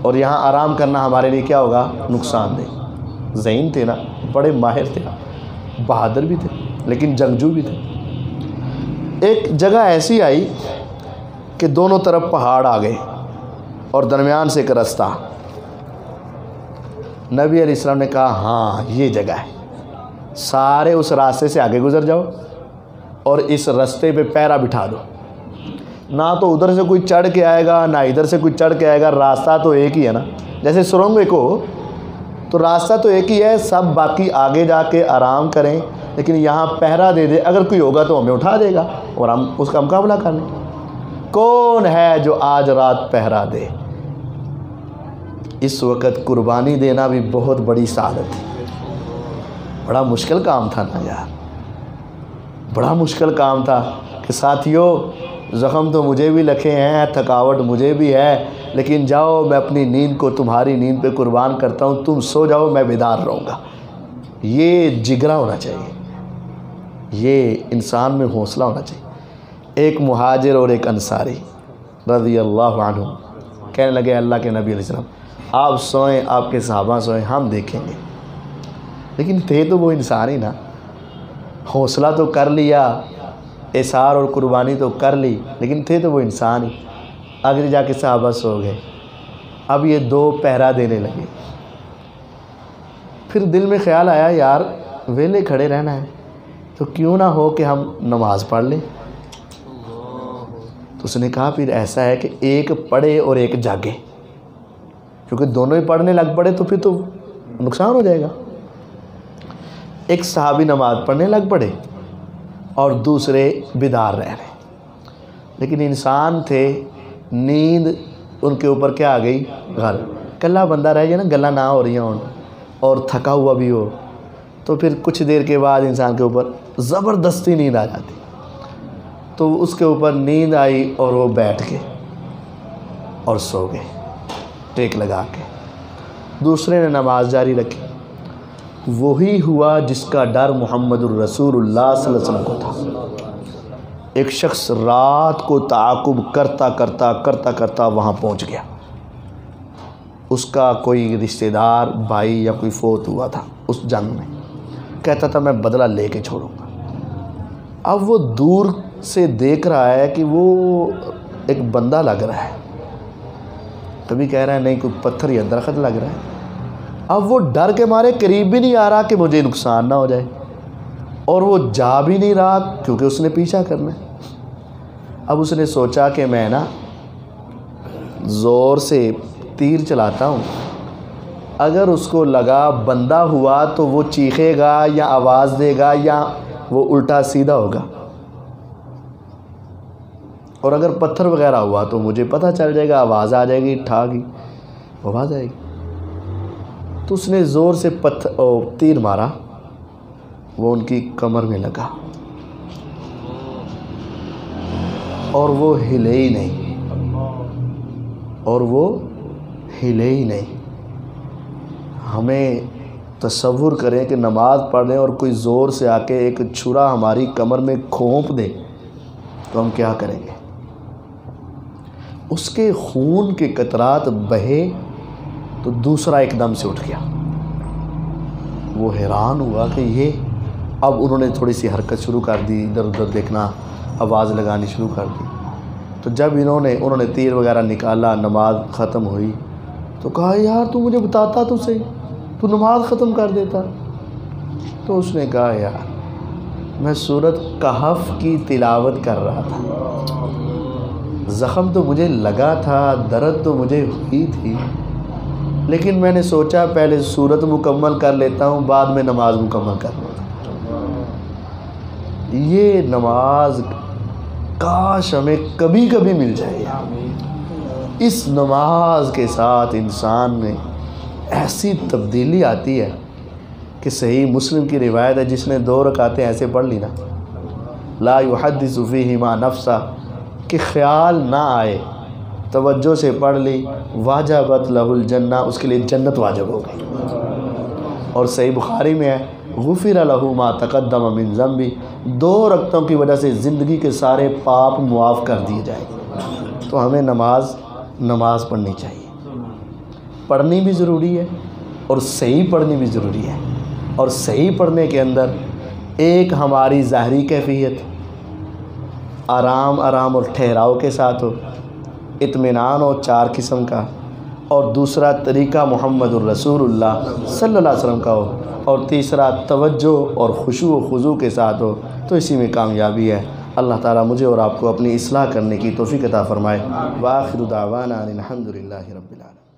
اور یہاں آرام کرنا ہمارے لیے کیا ہوگا؟ نقصان دہ۔ ذہین تھے نا، بڑے ماہر تھے، بہادر بھی تھے لیکن جنگجو بھی تھے۔ ایک جگہ ایسی آئی کہ دونوں طرف پہاڑ آ گئے اور درمیان سے ایک رستہ. نبی علیہ السلام نے کہا ہاں یہ جگہ ہے, سارے اس راستے سے آگے گزر جاؤ اور اس رستے پہ پیرا بٹھا دو. نہ تو ادھر سے کوئی چڑھ کے آئے گا نہ ادھر سے کوئی چڑھ کے آئے گا, راستہ تو ایک ہی ہے نا. جیسے سرنگ ایک ہو تو راستہ تو ایک ہی ہے, سب باقی آگے جا کے آرام کریں, لیکن یہاں پہرا دے دے, اگر کوئی ہوگا تو ہمیں اٹھا دے گا اور ہم اس کا مقابلہ کر لیں. کون ہے جو آج رات پہرا دے؟ اس وقت قربانی دینا بھی بہت بڑی سعادت ہے. بڑا مشکل کام تھا نا یار, بڑا مشکل کام تھا کہ ساتھیوں زخم تو مجھے بھی لکھے ہیں, تھکاوٹ مجھے بھی ہے, لیکن جاؤ میں اپنی نیند کو تمہاری نیند پہ قربان کرتا ہوں, تم سو جاؤ میں بیدار رہوں گا. یہ جگرا ہونا چاہیے, یہ انسان میں حوصلہ ہونا چاہیے. ایک مہاجر اور ایک انصاری رضی اللہ عنہ کہنے لگے اللہ کے نبی علیہ السلام آپ سوئیں, آپ کے صحابہ سوئیں, ہم دیکھیں گے. لیکن تھے تو وہ انسان ہی نا, حوصلہ تو کر لیا, اثار اور قربانی تو کر لی, لیکن تھے تو وہ انسان ہی. آگے جا کے صحابہ سو گئے. اب یہ دو پہرا دینے لگے. پھر دل میں خیال آیا یار ویلے کھڑے رہنا ہے تو کیوں نہ ہو کہ ہم نماز پڑھ لیں. تو اس نے کہا پھر ایسا ہے کہ ایک پڑھے اور ایک جاگے, کیونکہ دونوں ہی پڑھنے لگ پڑے تو پھر تو نقصان ہو جائے گا. ایک صحابی نماز پڑھنے لگ پڑے اور دوسرے بیدار رہ رہے. لیکن انسان تھے, نیند ان کے اوپر کیا آ گئی, غر. کلا بندہ رہ گیا نا, گلا نہ ہو رہی ہوں اور تھکا ہوا بھی ہو, تو پھر کچھ دیر کے بعد انسان کے اوپر زبردستی نیند آ جاتی. تو اس کے اوپر نیند آئی اور وہ بیٹھ گئے اور سو گئے ٹیک لگا کے. دوسرے نے نماز جاری رکھی. وہی ہوا جس کا ڈر محمد الرسول اللہ صلی اللہ علیہ وسلم کو تھا. ایک شخص رات کو تعاقب کرتا کرتا کرتا کرتا وہاں پہنچ گیا. اس کا کوئی رشتہ دار بھائی یا کوئی فوت ہوا تھا اس جنگ میں, کہتا تھا میں بدلہ لے کے چھوڑوں گا. اب وہ دور سے دیکھ رہا ہے کہ وہ ایک بندہ لگ رہا ہے, کبھی کہہ رہا ہے نہیں کوئی پتھر یا درخت لگ رہا ہے. اب وہ ڈر کے مارے قریب بھی نہیں آ رہا کہ مجھے نقصان نہ ہو جائے, اور وہ جا بھی نہیں رہا کیونکہ اس نے پیچھا کرنا ہے. اب اس نے سوچا کہ میں نا زور سے تیر چلاتا ہوں, اگر اس کو لگا بندہ ہوا تو وہ چیخے گا یا آواز دے گا یا وہ الٹا سیدھا ہوگا, اور اگر پتھر وغیرہ ہوا تو مجھے پتہ چل جائے گا, آواز آ جائے گی, ٹھاگی آواز آئے گی. تو اس نے زور سے تیر مارا, وہ ان کی کمر میں لگا اور وہ ہلے ہی نہیں, اور وہ ہلے ہی نہیں. ہمیں تصور کریں کہ نماز پڑھ رہے ہیں اور کوئی زور سے آ کے ایک چھرا ہماری کمر میں کھونپ دے تو ہم کیا کریں گے. اس کے خون کے قطرات بہے تو دوسرا ایک دم سے اٹھ گیا. وہ حیران ہوا کہ یہ, اب انہوں نے تھوڑی سی حرکت شروع کر دی, ادھر ادھر دیکھنا, آواز لگانی شروع کر دی. تو جب انہوں نے تیر وغیرہ نکالا, نماز ختم ہوئی, تو کہا یار تو مجھے بتاتا تو صحیح, تو نماز ختم کر دیتا. تو اس نے کہا یار میں سورۃ کہف کی تلاوت کر رہا تھا, زخم تو مجھے لگا تھا, درد تو مجھے ہوئی تھی, لیکن میں نے سوچا پہلے سورت مکمل کر لیتا ہوں, بعد میں نماز مکمل کر لیتا ہوں. یہ نماز کاش ہمیں کبھی کبھی مل جائے. اس نماز کے ساتھ انسان میں ایسی تبدیلی آتی ہے کہ صحیح مسلم کی روایت ہے, جس نے 2 رکعتیں ایسے پڑھ لی نا, لا یحدث فیہما نفسہ, کہ خیال نہ آئے, توجہ سے پڑھ لی, واجبت لہ الجنہ, اس کے لیے جنت واجب ہو گئی. اور صحیح بخاری میں ہے غفر لہ ما تقدم من ذنبہ, 2 رکعتوں کی وجہ سے زندگی کے سارے پاپ معاف کر دیے جائیں. تو ہمیں نماز پڑھنی چاہیے, پڑھنی بھی ضروری ہے اور صحیح پڑھنی بھی ضروری ہے. اور صحیح پڑھنے کے اندر ایک ہماری ظاہری کیفیت, آرام آرام اور ٹھہراؤ کے ساتھ ہو، اطمینان ہو 4 قسم کا، اور دوسرا طریقہ محمد الرسول اللہ صلی اللہ علیہ وسلم کا ہو، اور تیسرا توجہ اور خشوع و خضوع کے ساتھ ہو، تو اسی میں کامیابی ہے۔ اللہ تعالیٰ مجھے اور آپ کو اپنی اصلاح کرنے کی توفیق عطا فرمائے۔ وآخر دعوانا ان الحمد للہ رب العالمین۔